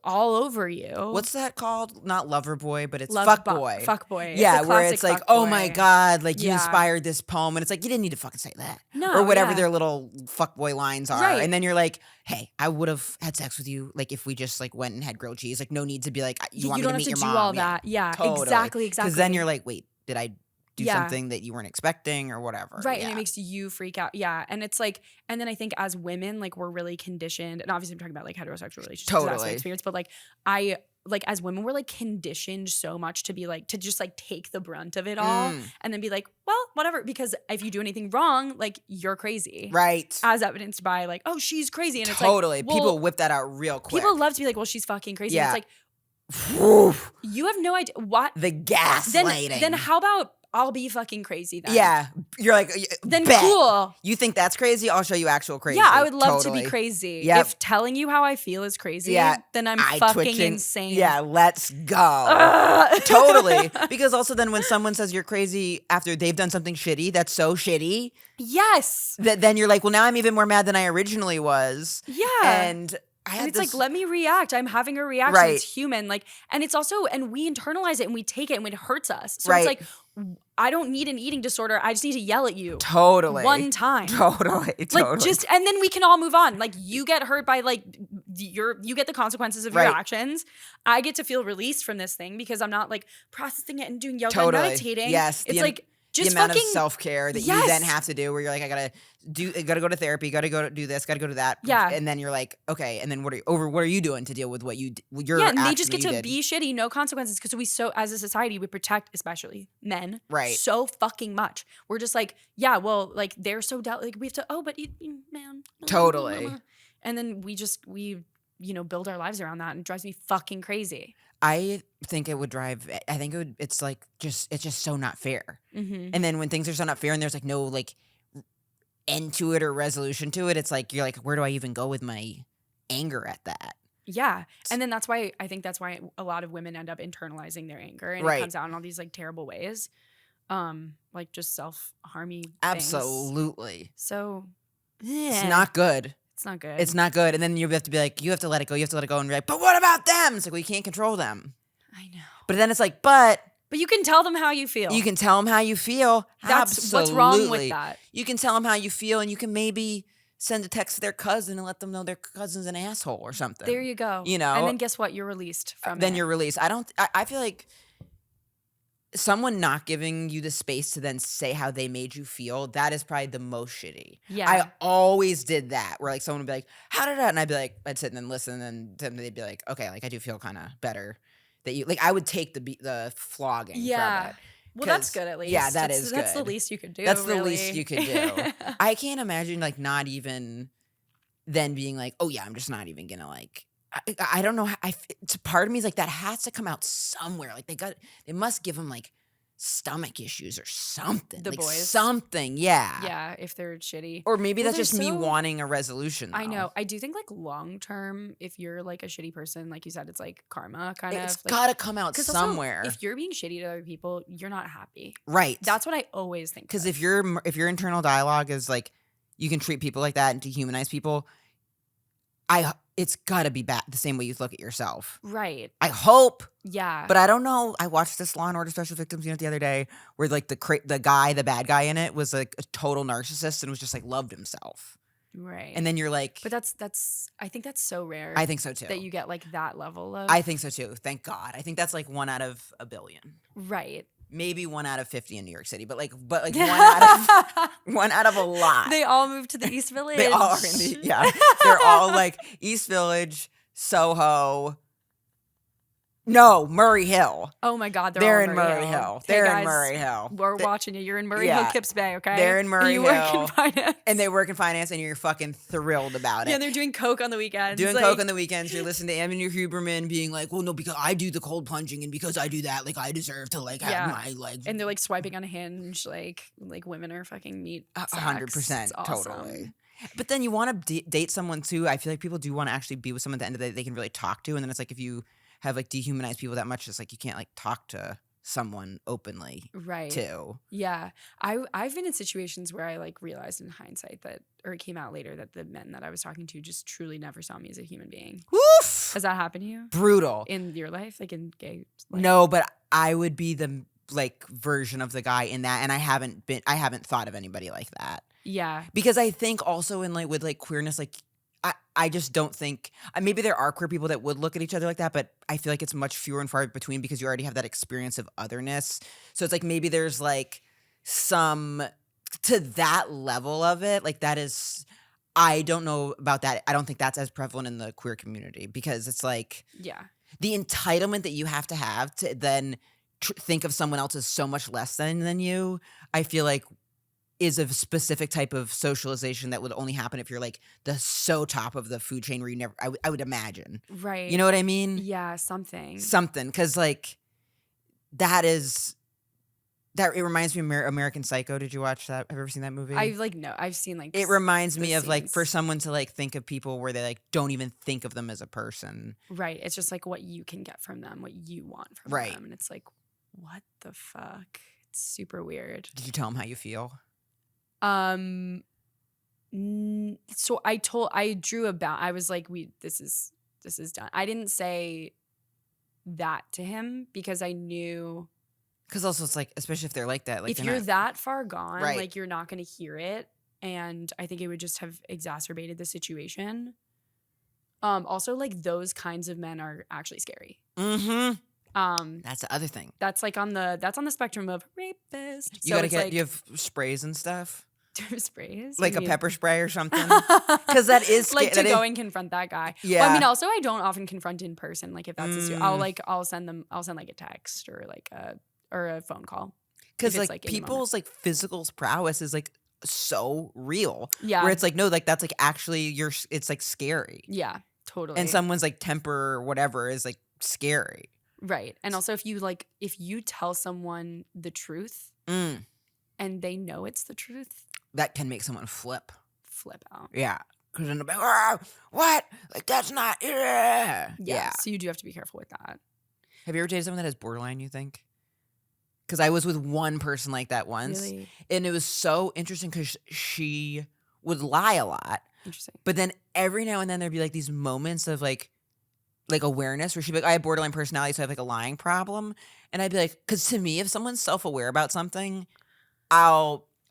all over you. What's that called? Not lover boy, but it's fuck boy. Fuck boy. Yeah, where it's like, oh my God, like you inspired this poem, and it's like you didn't need to fucking say that. No. Or whatever their little fuck boy lines are. Right. And then you're like, hey, I would have had sex with you like if we just like went and had grilled cheese. Like no need to be like you want me to meet your mom. You don't have to do all that. Yeah, totally. Exactly. Because then you're like, wait, did I do something that you weren't expecting or whatever? Right. And it makes you freak out. Yeah. And it's like, and then I think as women, like we're really conditioned, and obviously I'm talking about like heterosexual relationships. Totally. That's my experience, but like as women, we're like conditioned so much to be like, to just like take the brunt of it all and then be like, well, whatever. Because if you do anything wrong, like you're crazy. Right. As evidenced by like, oh, she's crazy. And it's like, well, people whip that out real quick. People love to be like, well, she's fucking crazy. Yeah. And it's like, you have no idea what the gaslighting. Then how about I'll be fucking crazy then? Yeah, you're like then bet. Cool. You think that's crazy? I'll show you actual crazy. Yeah, I would love to be crazy. Yep. If telling you how I feel is crazy, then I'm fucking insane. Yeah, let's go. Totally. Because also then when someone says you're crazy after they've done something shitty, that's so shitty. Yes. Then you're like, well, now I'm even more mad than I originally was. Yeah. And it's like, let me react. I'm having a reaction. Right. It's human. Like, and it's also, and we internalize it and we take it and it hurts us. So it's like, I don't need an eating disorder. I just need to yell at you. Totally. One time. Totally. Like and then we can all move on. Like you get hurt by like, you get the consequences of your actions. I get to feel released from this thing because I'm not like processing it and doing yoga and meditating. Yes. It's like, just the amount fucking of self-care that you then have to do where you're like, I gotta go to therapy, gotta go do this, gotta go to that. Yeah. And then you're like, okay, and then what are you doing to deal with what you're and they just get to be shitty, no consequences, because we as a society, we protect, especially men, so fucking much. We're just like, yeah, well, like they're so like we have to, oh, but man. Totally. And then we build our lives around that, and it drives me fucking crazy. I think it would drive. I think it's like it's just so not fair. Mm-hmm. And then when things are so not fair, and there's like no like end to it or resolution to it, it's like you're like, where do I even go with my anger at that? Yeah, and then that's why a lot of women end up internalizing their anger, and it comes out in all these like terrible ways, like just self-harmy. Absolutely. So it's not good. It's not good. It's not good. And then you have to be like, you have to let it go. You have to let it go. And be like, but what about them? It's like, well, you can't control them. I know. But then it's like, but you can tell them how you feel. You can tell them how you feel. That's Absolutely. What's wrong with that. You can tell them how you feel, and you can maybe send a text to their cousin and let them know their cousin's an asshole or something. There you go. You know? And then guess what? You're released from it. Then you're released. I feel like someone not giving you the space to then say how they made you feel, that is probably the most shitty. Yeah. I always did that, where like someone would be like, how did that? And I'd be like, I'd sit and then listen, and then they'd be like, okay, like I do feel kind of better that you, like I would take the flogging from it. Well, that's good at least. Yeah, that's good. That's the least you could do. That's the least you could do. I can't imagine like not even then being like, oh yeah, I'm just not even gonna like, I don't know. It's part of me is like that has to come out somewhere. Like they must give them like stomach issues or something. The like boys. something, yeah. Yeah, if they're shitty. Or maybe Well, that's just they're me so- wanting a resolution, though. I know. I do think like long term, if you're like a shitty person, like you said, it's like karma kind of. It's like, got to come out 'cause also, somewhere. if you're being shitty to other people, you're not happy. Right. That's what I always think. Because if your internal dialogue is like you can treat people like that and dehumanize people, it's got to be bad the same way you look at yourself. Right. I hope. Yeah. But I don't know. I watched this Law and Order Special Victims Unit the other day where like the bad guy in it was like a total narcissist and was just like loved himself. Right. And then you're like, but that's I think that's so rare. I think so too. That you get like that level of. I think so too. Thank God. I think that's like 1 out of a billion. Right. Maybe 1 out of 50 in New York City, but like 1 out of a lot. They all moved to the East Village. They all are in the they're all like East Village, Soho. No, Murray Hill. Oh my God, they're all in Murray Hill. They're in Murray Hill. We're watching you. You're in Murray Hill, Kips Bay, okay? They're in Murray Hill. Hill. You work in finance. And they work in finance, and you're fucking thrilled about it. Yeah, they're doing coke on the weekends. Doing coke on the weekends. You're listening to Emily Huberman being like, well, no, because I do the cold plunging, and because I do that, like, I deserve to, like, have my legs. And they're, like, swiping on a Hinge, like women are fucking meat 100%, awesome. totally. But then you want to date someone, too. I feel like people do want to actually be with someone at the end of the day they can really talk to, and then it's like if you have like dehumanized people that much, it's like you can't like talk to someone openly, right? Too. Yeah, I've been in situations where I like realized in hindsight that, or it came out later that the men that I was talking to just truly never saw me as a human being. Woof! Has that happened to you? Brutal. In your life, like in gay life? No, but I would be the like version of the guy in that, and I haven't thought of anybody like that. Yeah, because I think also in like with like queerness, like. I just don't think maybe there are queer people that would look at each other like that, but I feel like it's much fewer and far between because you already have that experience of otherness. So it's like maybe there's like some to that level of it. Like that is, I don't know about that. I don't think that's as prevalent in the queer community because it's like the entitlement that you have to then think of someone else as so much less than you. I feel like is a specific type of socialization that would only happen if you're like the so top of the food chain where you never, I would imagine. Right. You know what I mean? Yeah, something. Because like that it reminds me of American Psycho. Did you watch that? Have you ever seen that movie? I've seen like it reminds me of scenes. like for someone to like think of people where they like don't even think of them as a person. Right. It's just like what you can get from them, what you want from them. And it's like, what the fuck? It's super weird. Did you tell them how you feel? So I drew I was like, this is done. I didn't say that to him because I knew. Because also it's like, especially if they're like that. Like if you're that far gone, like you're not going to hear it. And I think it would just have exacerbated the situation. Also like those kinds of men are actually scary. Mm-hmm. That's the other thing. That's like on the spectrum of rapist. You gotta get, you have sprays and stuff? Sprays? Like a pepper spray or something? Because that is like to go and confront that guy. Yeah. Well, I mean, also I don't often confront in person. Like if that's I'll send like a text or like a phone call. Because like people's like physical prowess is like so real. Yeah. Where it's like, no, like that's like actually it's like scary. Yeah, totally. And someone's like temper or whatever is like scary. Right. And also if you tell someone the truth and they know it's the truth, that can make someone flip out. Yeah. Because then they'll be like, what? Like that's not yeah. So you do have to be careful with that. Have you ever dated someone that has borderline, you think? Because I was with one person like that once. Really? And it was so interesting because she would lie a lot. Interesting. But then every now and then there'd be like these moments of like awareness where she'd be like, I have borderline personality, so I have like a lying problem. And I'd be like, because to me, if someone's self-aware about something,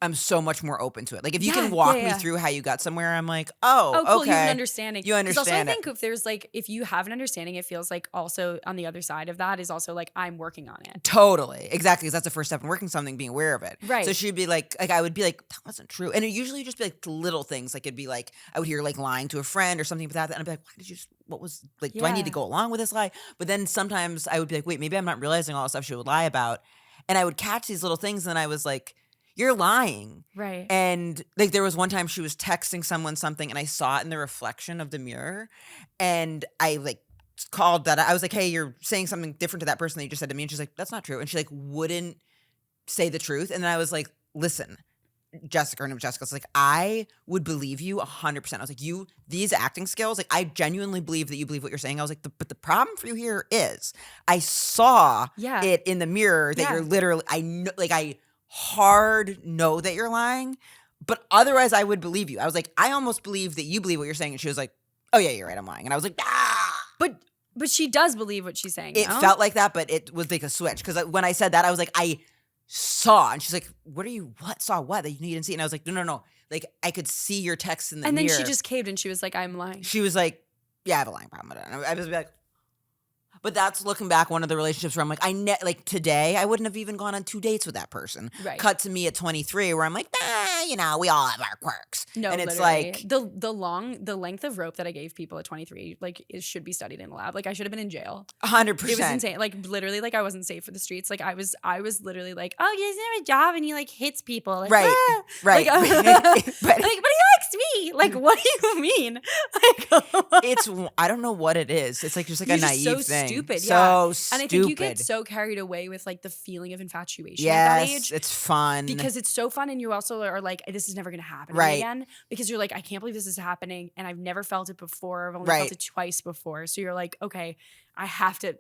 I'm so much more open to it. Like if you can walk me through how you got somewhere, I'm like, oh, cool. okay. You have an understanding. You understand. Also, I think if there's like, if you have an understanding, it feels like also on the other side of that is also like, I'm working on it. Totally. Exactly. Because that's the first step in working something, being aware of it. Right. So she'd be like I would be like, that wasn't true. And it usually just be like little things. Like it'd be like, I would hear like lying to a friend or something like that. And I'd be like, what was like, do I need to go along with this lie? But then sometimes I would be like, wait, maybe I'm not realizing all the stuff she would lie about. And I would catch these little things and I was like, you're lying. Right. And like there was one time she was texting someone something and I saw it in the reflection of the mirror. And I like called that. I was like, hey, you're saying something different to that person that you just said to me. And she's like, that's not true. And she like wouldn't say the truth. And then I was like, listen, Jessica, her name was Jessica. It's like, I would believe you 100%. I was like, these acting skills, like, I genuinely believe that you believe what you're saying. I was like, but the problem for you here is I saw it in the mirror that you're literally, I know, like, I hard know that you're lying, but otherwise I would believe you. I was like, I almost believe that you believe what you're saying. And she was like, oh yeah, you're right, I'm lying. And I was like, ah. But she does believe what she's saying. It felt like that, but it was like a switch. Because when I said that, I was like, I saw. And she's like, what saw what? That you didn't see? And I was like, no. Like, I could see your text in the mirror. And then she just caved and she was like, I'm lying. She was like, yeah, I have a lying problem with it. And I was like, but that's looking back one of the relationships where I'm like, like today, I wouldn't have even gone on 2 dates with that person. Right. Cut to me at 23 where I'm like, we all have our quirks. No, and it's literally. like the length of rope that I gave people at 23, like, it should be studied in the lab. Like, I should have been in jail. 100%. It was insane. Like, literally, like, I wasn't safe for the streets. Like, I was literally like, oh, he doesn't have a job and he like hits people. Like, right. Ah. Right. Like, but he likes me. Like, what do you mean? Like, I don't know what it is. It's like just like you're a naive so thing. Stupid. So stupid. stupid. And I think you get so carried away with like the feeling of infatuation at that age. It's fun. Because it's so fun and you also are like, this is never going to happen to me again. Because you're like, I can't believe this is happening and I've never felt it before. I've only felt it twice before. So you're like, okay, I have to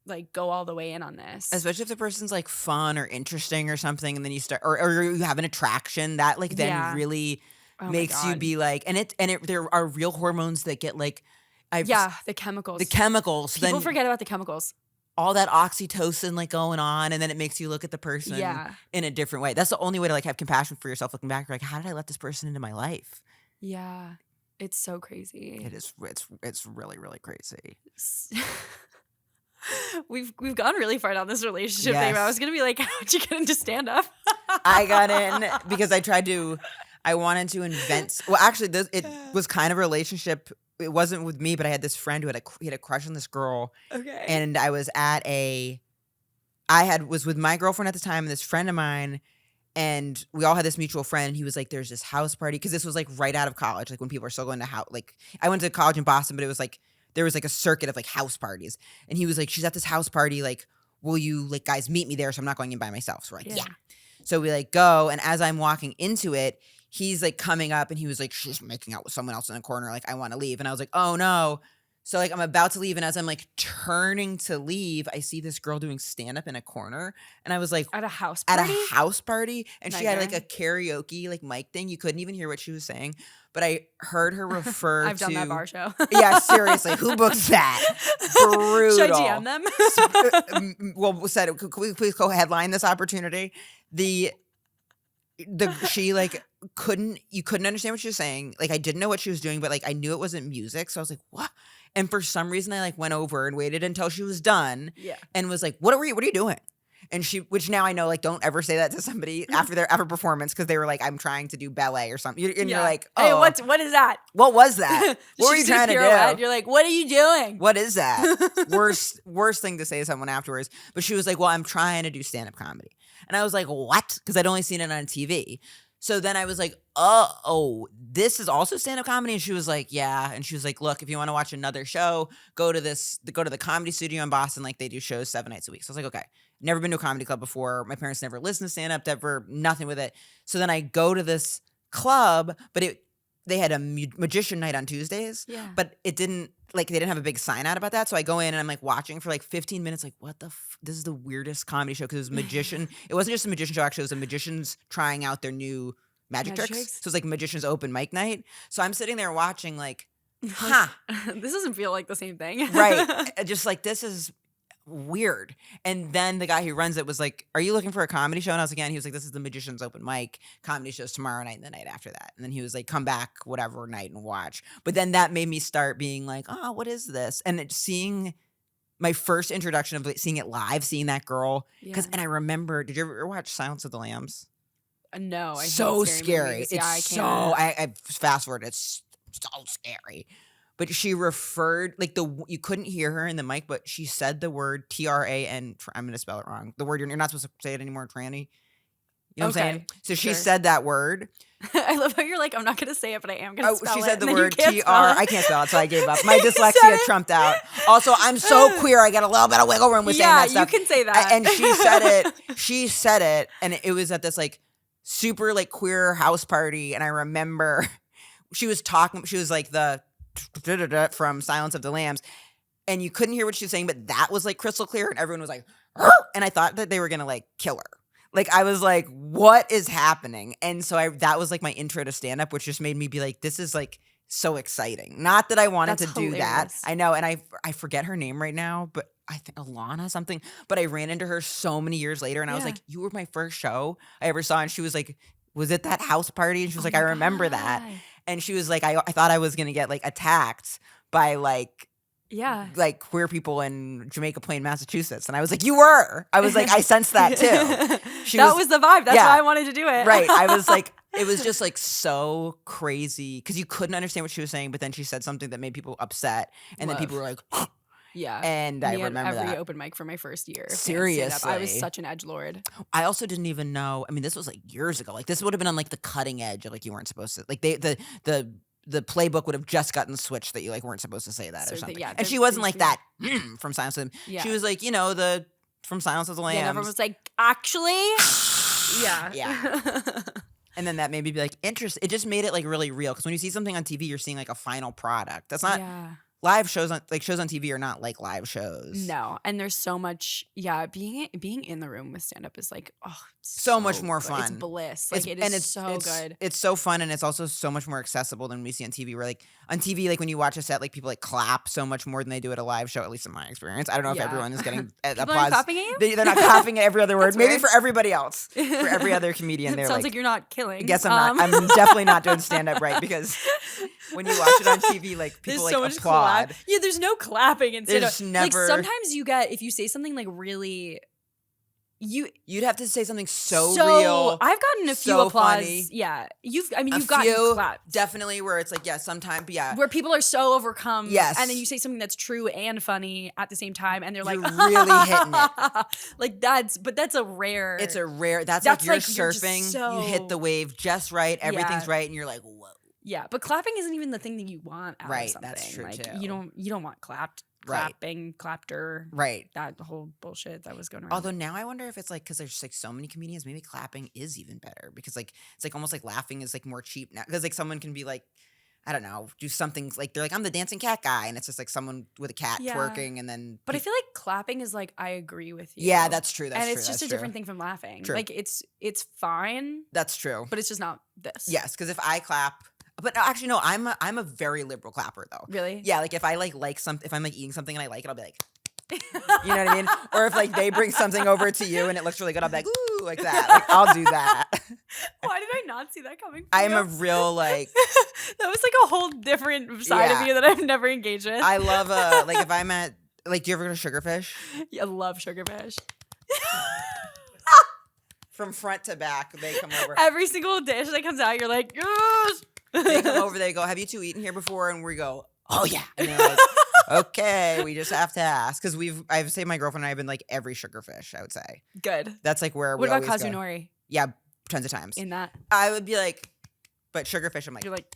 like go all the way in on this. Especially if the person's like fun or interesting or something, and then you start or you have an attraction that like then really makes you be like, and there are real hormones that get like the chemicals. The chemicals. People forget about the chemicals. All that oxytocin like going on, and then it makes you look at the person in a different way. That's the only way to like have compassion for yourself looking back. You're like, how did I let this person into my life? Yeah. It's so crazy. It is. It's really, really crazy. We've gone really far down this relationship thing. I was gonna be like, how'd you get into stand up? I got in because I wanted to invent. Well, actually, it was kind of a relationship. It wasn't with me, but I had this friend who he had a crush on this girl. Okay. And I was was with my girlfriend at the time and this friend of mine, and we all had this mutual friend. And he was like, there's this house party. Because this was like right out of college, like when people are still going to house. Like, I went to college in Boston, but it was like, there was like a circuit of like house parties. And he was like, she's at this house party. Like, will you like guys meet me there? So I'm not going in by myself. So we're like, yeah. So we like go. And as I'm walking into it, he's like coming up and he was like, she's making out with someone else in a corner. Like, I want to leave. And I was like, oh no. So like, I'm about to leave. And as I'm like turning to leave, I see this girl doing stand up in a corner. And I was like, at a house party. And she had like a karaoke like mic thing. You couldn't even hear what she was saying. But I heard her refer I've done that bar show. Yeah, seriously. Who booked that? Brutal. Should I DM them? Well, could we please co-headline this opportunity? She like you couldn't understand what she was saying. Like, I didn't know what she was doing, but like I knew it wasn't music. So I was like, what? And for some reason I like went over and waited until she was done. Yeah. And was like, what are you doing? And which now I know, like, don't ever say that to somebody after performance, because they were like, I'm trying to do ballet or something. And you're like, oh. Hey, what is that? What was that? What were you trying to do? You're like, what are you doing? What is that? Worst thing to say to someone afterwards. But she was like, well, I'm trying to do stand-up comedy. And I was like, what? Because I'd only seen it on TV. So then I was like, oh, this is also stand-up comedy? And she was like, yeah. And she was like, look, if you want to watch another show, go to the Comedy Studio in Boston. Like, they do shows 7 nights a week. So I was like, okay. Never been to a comedy club before. My parents never listened to stand-up, ever, nothing with it. So then I go to this club, but they had a magician night on Tuesdays. Yeah. But it didn't, like, they didn't have a big sign out about that. So I go in and I'm like watching for like 15 minutes, like, what the this is the weirdest comedy show, because it was magician. It wasn't just a magician show, actually. It was a magicians trying out their new magic tricks. So it was like magician's open mic night. So I'm sitting there watching like, this doesn't feel like the same thing. Right. Just like, this is weird. And then the guy who runs it was like, are you looking for a comedy show? And I was like, yeah. And he was like, this is the magician's open mic. Comedy shows tomorrow night and the night after that. And then he was like, come back whatever night and watch. But then that made me start being like, oh, what is this? And seeing my first introduction of seeing it live, seeing that girl. And I remember, did you ever watch Silence of the Lambs? No. I so scary. It's I so, I fast forward, it's so scary. But she referred, like, you couldn't hear her in the mic, but she said the word TRAN. I'm going to spell it wrong. The word, you're not supposed to say it anymore, tranny. You know what I'm saying? So she sure. said that word. I love how you're like, I'm not going to say it, but I am going to spell it. She said the and then you word can't TR. spell it. I can't spell it, so I gave up. My You said dyslexia it. trumped out. Also, I'm so queer. I get a little bit of wiggle room with saying that stuff. You can say that. And she said it. She said it, and it was at this like super like queer house party. And I remember she was talking. She was like the from Silence of the Lambs, and you couldn't hear what she was saying, but that was like crystal clear, and everyone was like, and I thought that they were gonna like kill her. Like, I was like, what is happening? And so that was like my intro to stand up, which just made me be like, this is like so exciting. Not that I wanted That's to do that. hilarious. I know. And I forget her name right now, but I think Alana something. But I ran into her so many years later, and I was like, you were my first show I ever saw. And she was like, was it that house party? And she was like, I remember that. And she was like, I thought I was going to get like attacked by like queer people in Jamaica Plain, Massachusetts. And I was like, you were. I was like, I sensed that too. That was the vibe. That's why I wanted to do it. Right. I was like, it was just like so crazy because you couldn't understand what she was saying, but then she said something that made people upset. And then people were like, yeah. And I remember every that. open mic for my first year. Seriously. I was such an edgelord. I also didn't even know. I mean, this was like years ago. Like this would have been on like the cutting edge of like you weren't supposed to. Like the playbook would have just gotten switched that you like weren't supposed to say that or something. And she wasn't like that from Silence of the Lambs. Yeah. She was like, the from Silence of the Lambs. Yeah, and everyone was like, actually? Yeah. And then that made me be like, interesting. It just made it like really real. Because when you see something on TV, you're seeing like a final product. That's not live shows on shows on TV are not like live shows. No. And there's so much, being in the room with stand up is like, so much more good. fun. It's bliss. Like it's so good. It's so fun, and it's also so much more accessible than we see on TV. Where like on TV, like when you watch a set, like people like clap so much more than they do at a live show. At least in my experience, I don't know if everyone is getting applause. Clapping at you? They're not clapping at every other word. Maybe weird. for everybody else, for every other comedian, they're sounds like you're not killing. I guess I'm not. I'm definitely not doing stand up right because when you watch it on TV, like people there's so like much applaud. Yeah, there's no clapping in stand up. There's never. Like sometimes you get if you say something like really. You'd have to say something so real. I've gotten a few applause. Funny. Yeah, you've gotten clapped. Definitely where it's like sometimes where people are so overcome. Yes, and then you say something that's true and funny at the same time, and they're like, you're really hitting it. Like that's a rare. It's a rare. That's like you're surfing. You hit the wave just right. Everything's right, and you're like, whoa. Yeah, but clapping isn't even the thing that you want out of something. That's true like, too. You don't want clapping, clapter, that whole bullshit that was going around. Although now I wonder if it's like because there's like so many comedians, maybe clapping is even better because like it's like almost like laughing is like more cheap now because like someone can be like, I don't know, do something like they're like I'm the dancing cat guy and it's just like someone with a cat twerking and then. But I feel like clapping is like I agree with you. Yeah, that's true. And it's just a different thing from laughing. True. Like it's fine. That's true. But it's just not this. Yes, because if I clap. But actually, no. I'm a very liberal clapper, though. Really? Yeah. Like if I like something, if I'm like eating something and I like it, I'll be like, you know what I mean? Or if like they bring something over to you and it looks really good, I'll be like, ooh, like that. Like I'll do that. Why did I not see that coming? I'm a real like. That was like a whole different side of you that I've never engaged with. I love like if I'm at like, do you ever go to Sugarfish? Yeah, I love Sugarfish. From front to back, they come over. Every single dish that comes out, you're like, yes. They come over, they go, have you two eaten here before? And we go, oh yeah. And they're like, okay, we just have to ask. Because I would say my girlfriend and I have been like every Sugarfish, I would say. Good. That's like where what we always about go. Kazunori? Yeah, tons of times. In that? I would be like, but Sugarfish, I'm like. You're like.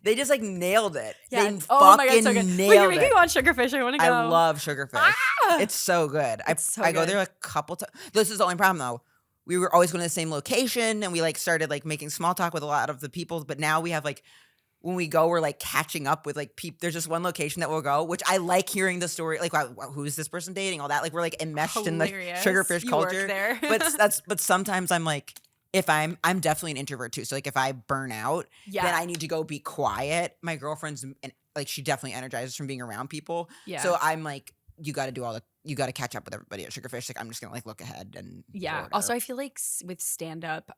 They just like nailed it. Yeah. They oh my God, so good. nailed Wait, you're it. making me want Sugarfish. I want to go. I love Sugarfish. Ah! It's so good. I go there a couple times. This is the only problem though. We were always going to the same location and we like started like making small talk with a lot of the people. But now we have like, when we go, we're like catching up with like people. There's just one location that we'll go, which I like hearing the story. Like, wow, who's this person dating? All that. Like we're like enmeshed in the Sugarfish culture. There. but sometimes I'm like, if I'm definitely an introvert too. So like if I burn out, then I need to go be quiet. My girlfriend's like, she definitely energizes from being around people. Yeah. So I'm like, you got to catch up with everybody at Sugarfish. Like I'm just gonna like look ahead and order. Also, I feel like with stand up,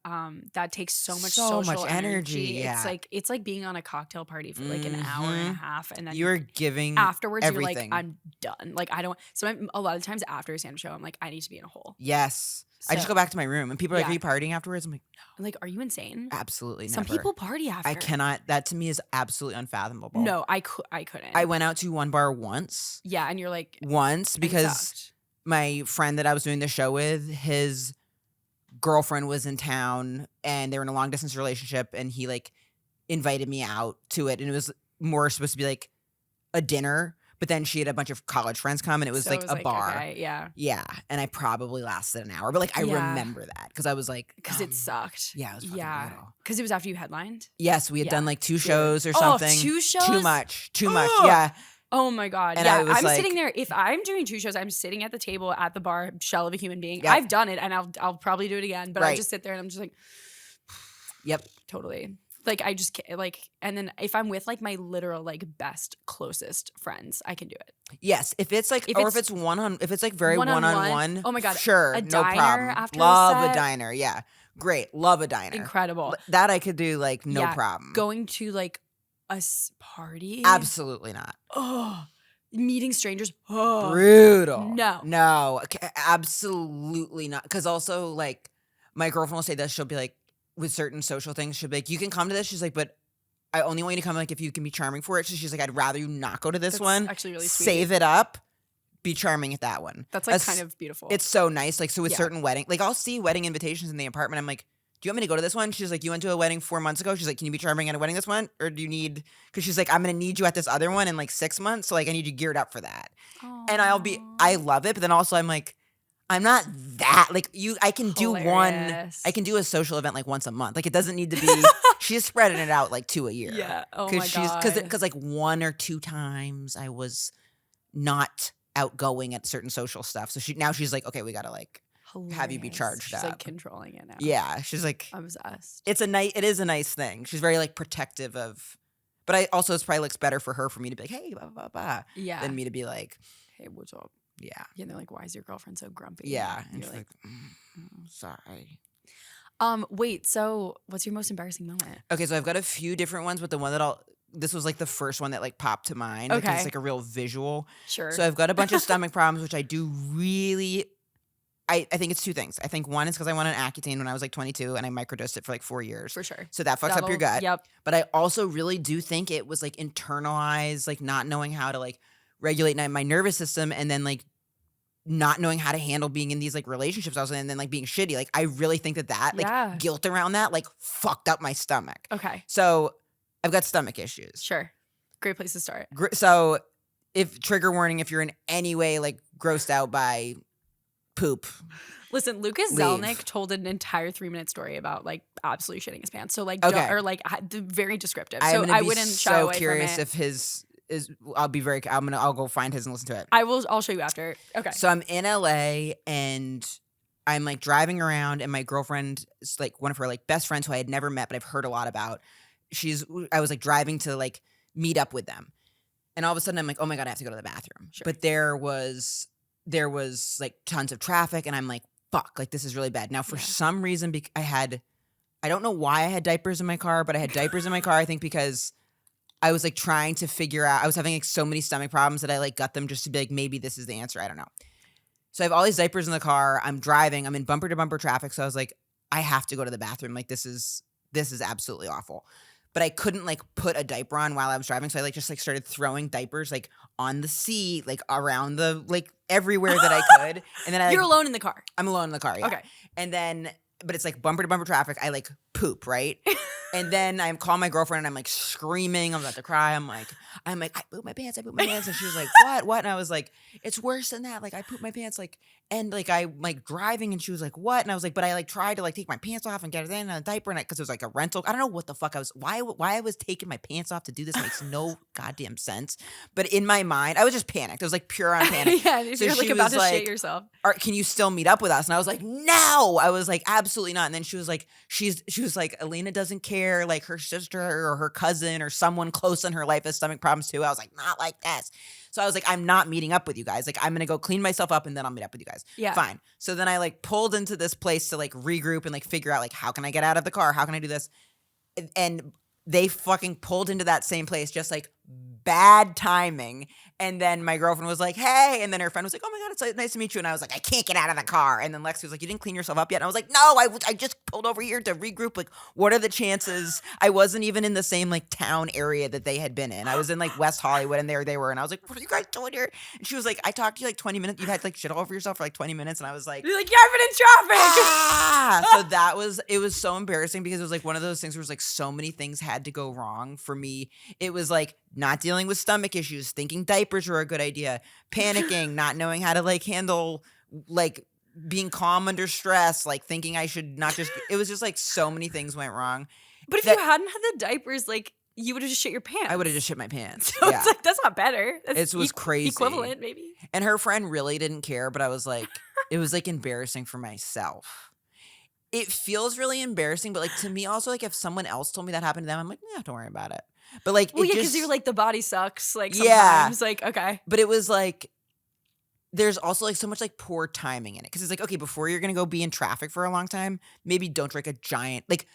that takes so much social energy. Yeah. It's like being on a cocktail party for like an hour and a half, and then you're giving afterwards. everything. You're like, I'm done. Like I don't. So a lot of times after a stand up show, I'm like, I need to be in a hole. Yes. So, I just go back to my room and people are like, are you partying afterwards? I'm like, no. Like, are you insane? Absolutely Some never. Some people party after. I cannot. That to me is absolutely unfathomable. No, I couldn't. I went out to one bar once. Yeah, and you're like. Once because my friend that I was doing the show with, his girlfriend was in town and they were in a long distance relationship, and he like invited me out to it, and it was more supposed to be like a dinner, but then she had a bunch of college friends come, and it was So like it was a like, bar. okay, yeah. Yeah, and I probably lasted an hour, but like I Yeah. remember that because I was like, Because it sucked. yeah, it was fucking Yeah. brutal. Because it was after you headlined. Yes, we had Yeah. done like 2 Dude. shows or Oh, something. 2 shows? Too much. Ugh. Yeah. Oh my God. And yeah. I was I'm like- sitting there. If I'm doing 2 shows, I'm sitting at the table at the bar, shell of a human being. Yep. I've done it, and I'll probably do it again. But I Right. just sit there and I'm just like, Yep. totally. Like I just can't, like, and then if I'm with like my literal like best closest friends, I can do it. Yes, if it's like, If or it's if it's if it's like very one-on-one, one-on-one. oh my God, sure, a no diner problem. after a Love a set. diner. Yeah, great. Love a diner. Incredible. That I could do like no Yeah, problem. Going to like a party. Absolutely not. Oh, meeting strangers. Oh, Brutal. No. Absolutely not. Because also like my girlfriend will say that she'll be like with certain social things, she'll be like, you can come to this. She's like, but I only want you to come like if you can be charming for it. So she's like, I'd rather you not go to this That's one. actually really sweet. Save it up. Be charming at that one. That's like kind of beautiful. It's so nice. Like, so with Yeah. certain wedding, like I'll see wedding invitations in the apartment. I'm like, do you want me to go to this one? She's like, you went to a wedding 4 months ago. She's like, can you be charming at a wedding this one? Or do you need, because she's like, I'm going to need you at this other one in like 6 months. So like, I need you geared up for that. And I love it. But then also I'm like, I'm not that, like I can do Hilarious. I can do a social event like once a month. Like it doesn't need to be, she's spreading it out like 2 a year. Yeah. Oh my God. Because like 1 or 2 times I was not outgoing at certain social stuff. So she's like, okay, we got to like, have you be Hilarious. charged She's like up. controlling it now. Yeah. She's like, I'm obsessed. it is a nice thing. She's very like protective of, but it probably looks better for her for me to be like, hey, blah, blah, blah, Yeah. than me to be like, Hey, what's up? yeah. Yeah, and they're like, why is your girlfriend so grumpy? Yeah. And And you're she's like, like, sorry. wait, so what's your most embarrassing moment? Okay, so I've got a few different ones, but the one that this was like the first one that like popped to mind. Because Okay. it's like a real visual. Sure. So I've got a bunch of stomach problems, which I do really, I think it's 2 things. I think one is because I went on Accutane when I was like 22 and I microdosed it for like 4 years. For sure. So that fucks up your gut. Yep. But I also really do think it was like internalized, like not knowing how to like regulate my nervous system, and then like not knowing how to handle being in these like relationships also, and then like being shitty. Like I really think that like Yeah. guilt around that like fucked up my stomach. Okay. So I've got stomach issues. Sure. Great place to start. So if trigger warning, if you're in any way like grossed out by poop. Listen, Lucas Leave. Zelnick told an entire 3-minute story about like absolutely shitting his pants. So like, Okay. or like very descriptive. I'm So gonna I be wouldn't shy so away curious from it. if his is. I'll go find his and listen to it. I'll show you after. Okay. So I'm in LA and I'm like driving around, and my girlfriend is like one of her like best friends who I had never met, but I've heard a lot about. I was like driving to like meet up with them, and all of a sudden I'm like, oh my God, I have to go to the bathroom. Sure. But there was like tons of traffic, and I'm like, fuck, like this is really bad. Now for Yeah. some reason, I don't know why I had diapers in my car, but I had diapers in my car, I think because I was like trying to figure out, I was having like so many stomach problems that I like got them just to be like, maybe this is the answer. I don't know. So I have all these diapers in the car. I'm driving. I'm in bumper to bumper traffic. So I was like, I have to go to the bathroom. Like this is absolutely awful. But I couldn't like put a diaper on while I was driving. So I like just like started throwing diapers like on the seat, like around the, like everywhere that I could. And then You're alone in the car. I'm alone in the car. Yeah. Okay. And then, but it's like bumper to bumper traffic. I like poop, right? And then I call my girlfriend and I'm like screaming. I'm about to cry. I'm like, I pooped my pants. And she was like, what? And I was like, it's worse than that. Like I pooped my pants, like, and like I'm like driving, and she was like, what? And I was like, but I like tried to like take my pants off and get it in a diaper, and because it was like a rental. I don't know what the fuck why I was taking my pants off to do this makes no goddamn sense. But in my mind, I was just panicked. It was like pure on panic. Yeah. So You're like she about was to like, shit yourself. Can you still meet up with us? And I was like, no. I was like, absolutely not. And then she was like, she was like, Elena doesn't care. Like her sister or her cousin or someone close in her life has stomach problems too. I was like, not like this. So I was like, I'm not meeting up with you guys. Like, I'm going to go clean myself up and then I'll meet up with you guys. Yeah. Fine. So then I like pulled into this place to like regroup and like figure out like, how can I get out of the car? How can I do this? And they fucking pulled into that same place, just like bad timing. And then my girlfriend was like, hey. And then her friend was like, oh my God, it's like, nice to meet you. And I was like, I can't get out of the car. And then Lexi was like, you didn't clean yourself up yet? And I was like, no, I just pulled over here to regroup. Like, what are the chances? I wasn't even in the same like town area that they had been in. I was in like West Hollywood, and there they were. And I was like, what are you guys doing here? And she was like, I talked to you like 20 minutes. You've had like shit all over yourself for like 20 minutes. And I was like, You're like, yeah, I've been in traffic. So it was so embarrassing because it was like one of those things where it was like so many things had to go wrong for me. It was like not dealing with stomach issues, thinking diapers were a good idea, panicking, not knowing how to like handle like being calm under stress, like thinking I should not just, it was just like so many things went wrong. But if you hadn't had the diapers, like you would have just shit your pants. I would have just shit my pants. So it's like, that's not better. It was crazy. Equivalent, maybe. And her friend really didn't care, but I was like, it was like embarrassing for myself. It feels really embarrassing, but like to me also, like if someone else told me that happened to them, I'm like, yeah, don't worry about it. But like, well, yeah, because you're like the body sucks. Like sometimes, like okay. But it was like, there's also like so much like poor timing in it because it's like, okay, before you're gonna go be in traffic for a long time, maybe don't drink a giant like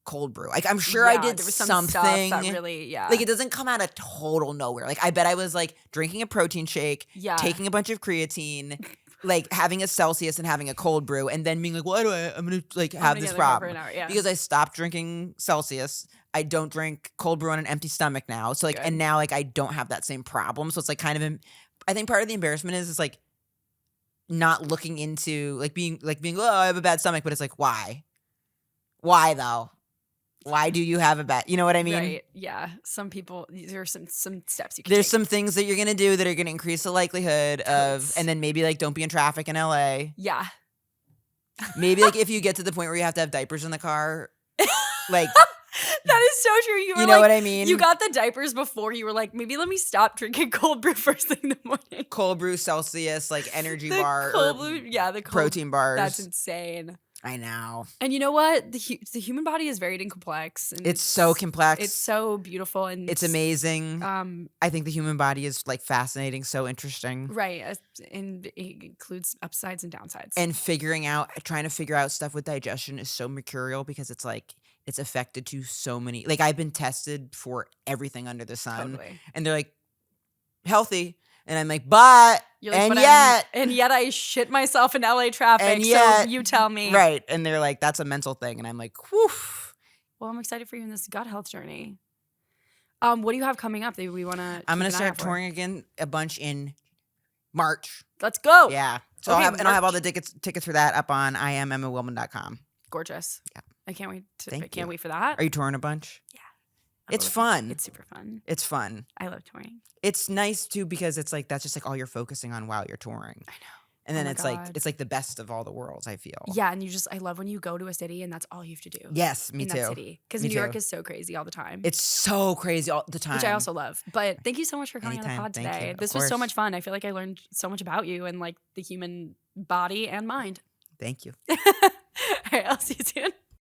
cold brew. Like I'm sure I did there was some something stuff that really, like it doesn't come out of total nowhere. Like I bet I was like drinking a protein shake, taking a bunch of creatine. Like having a Celsius and having a cold brew and then being like, why do I'm going to like have this problem? Because I stopped drinking Celsius. I don't drink cold brew on an empty stomach now. So like, and now like I don't have that same problem. So it's like kind of, I think part of the embarrassment is like not looking into like being, oh, I have a bad stomach, but it's like, why? Why though? Why do you have a bad, you know what I mean? Right. Yeah. Some people, there are some steps you can There's take. some things that you're going to do that are going to increase the likelihood of, and then maybe like don't be in traffic in LA. Yeah. Maybe like if you get to the point where you have to have diapers in the car, like. That is so true. You know like, what I mean? You got the diapers before you were like, maybe let me stop drinking cold brew first thing in the morning. Cold brew, Celsius, like energy bar. Cold brew, the protein bars. That's insane. I know. And you know what? The human body is varied and complex. And it's so complex. It's so beautiful. And it's amazing. I think the human body is like fascinating, so interesting. Right. And it includes upsides and downsides. And trying to figure out stuff with digestion is so mercurial because it's like, it's affected to so many, like I've been tested for everything under the sun. Totally. And they're like, healthy. And I'm like, but, you're like, and yet I shit myself in LA traffic. And yet, so you tell me. Right. And they're like, that's a mental thing. And I'm like, whew. Well, I'm excited for you in this gut health journey. What do you have coming up that we want to? I'm going to start touring again a bunch in March. Let's go. Yeah. So I'll have all the tickets for that up on IamEmmaWillmann.com. Gorgeous. Yeah. I can't wait can't wait for that. Are you touring a bunch? Yeah. It's fun. It's super fun. It's fun. I love touring. It's nice too because it's like that's just like all you're focusing on while you're touring. I know. And then it's like the best of all the worlds, I feel. Yeah, and I love when you go to a city and that's all you have to do. Yes, me too. That city. Because New York is so crazy all the time. It's so crazy all the time. Which I also love. But thank you so much for coming on the pod today. This was so much fun. I feel like I learned so much about you and like the human body and mind. Thank you.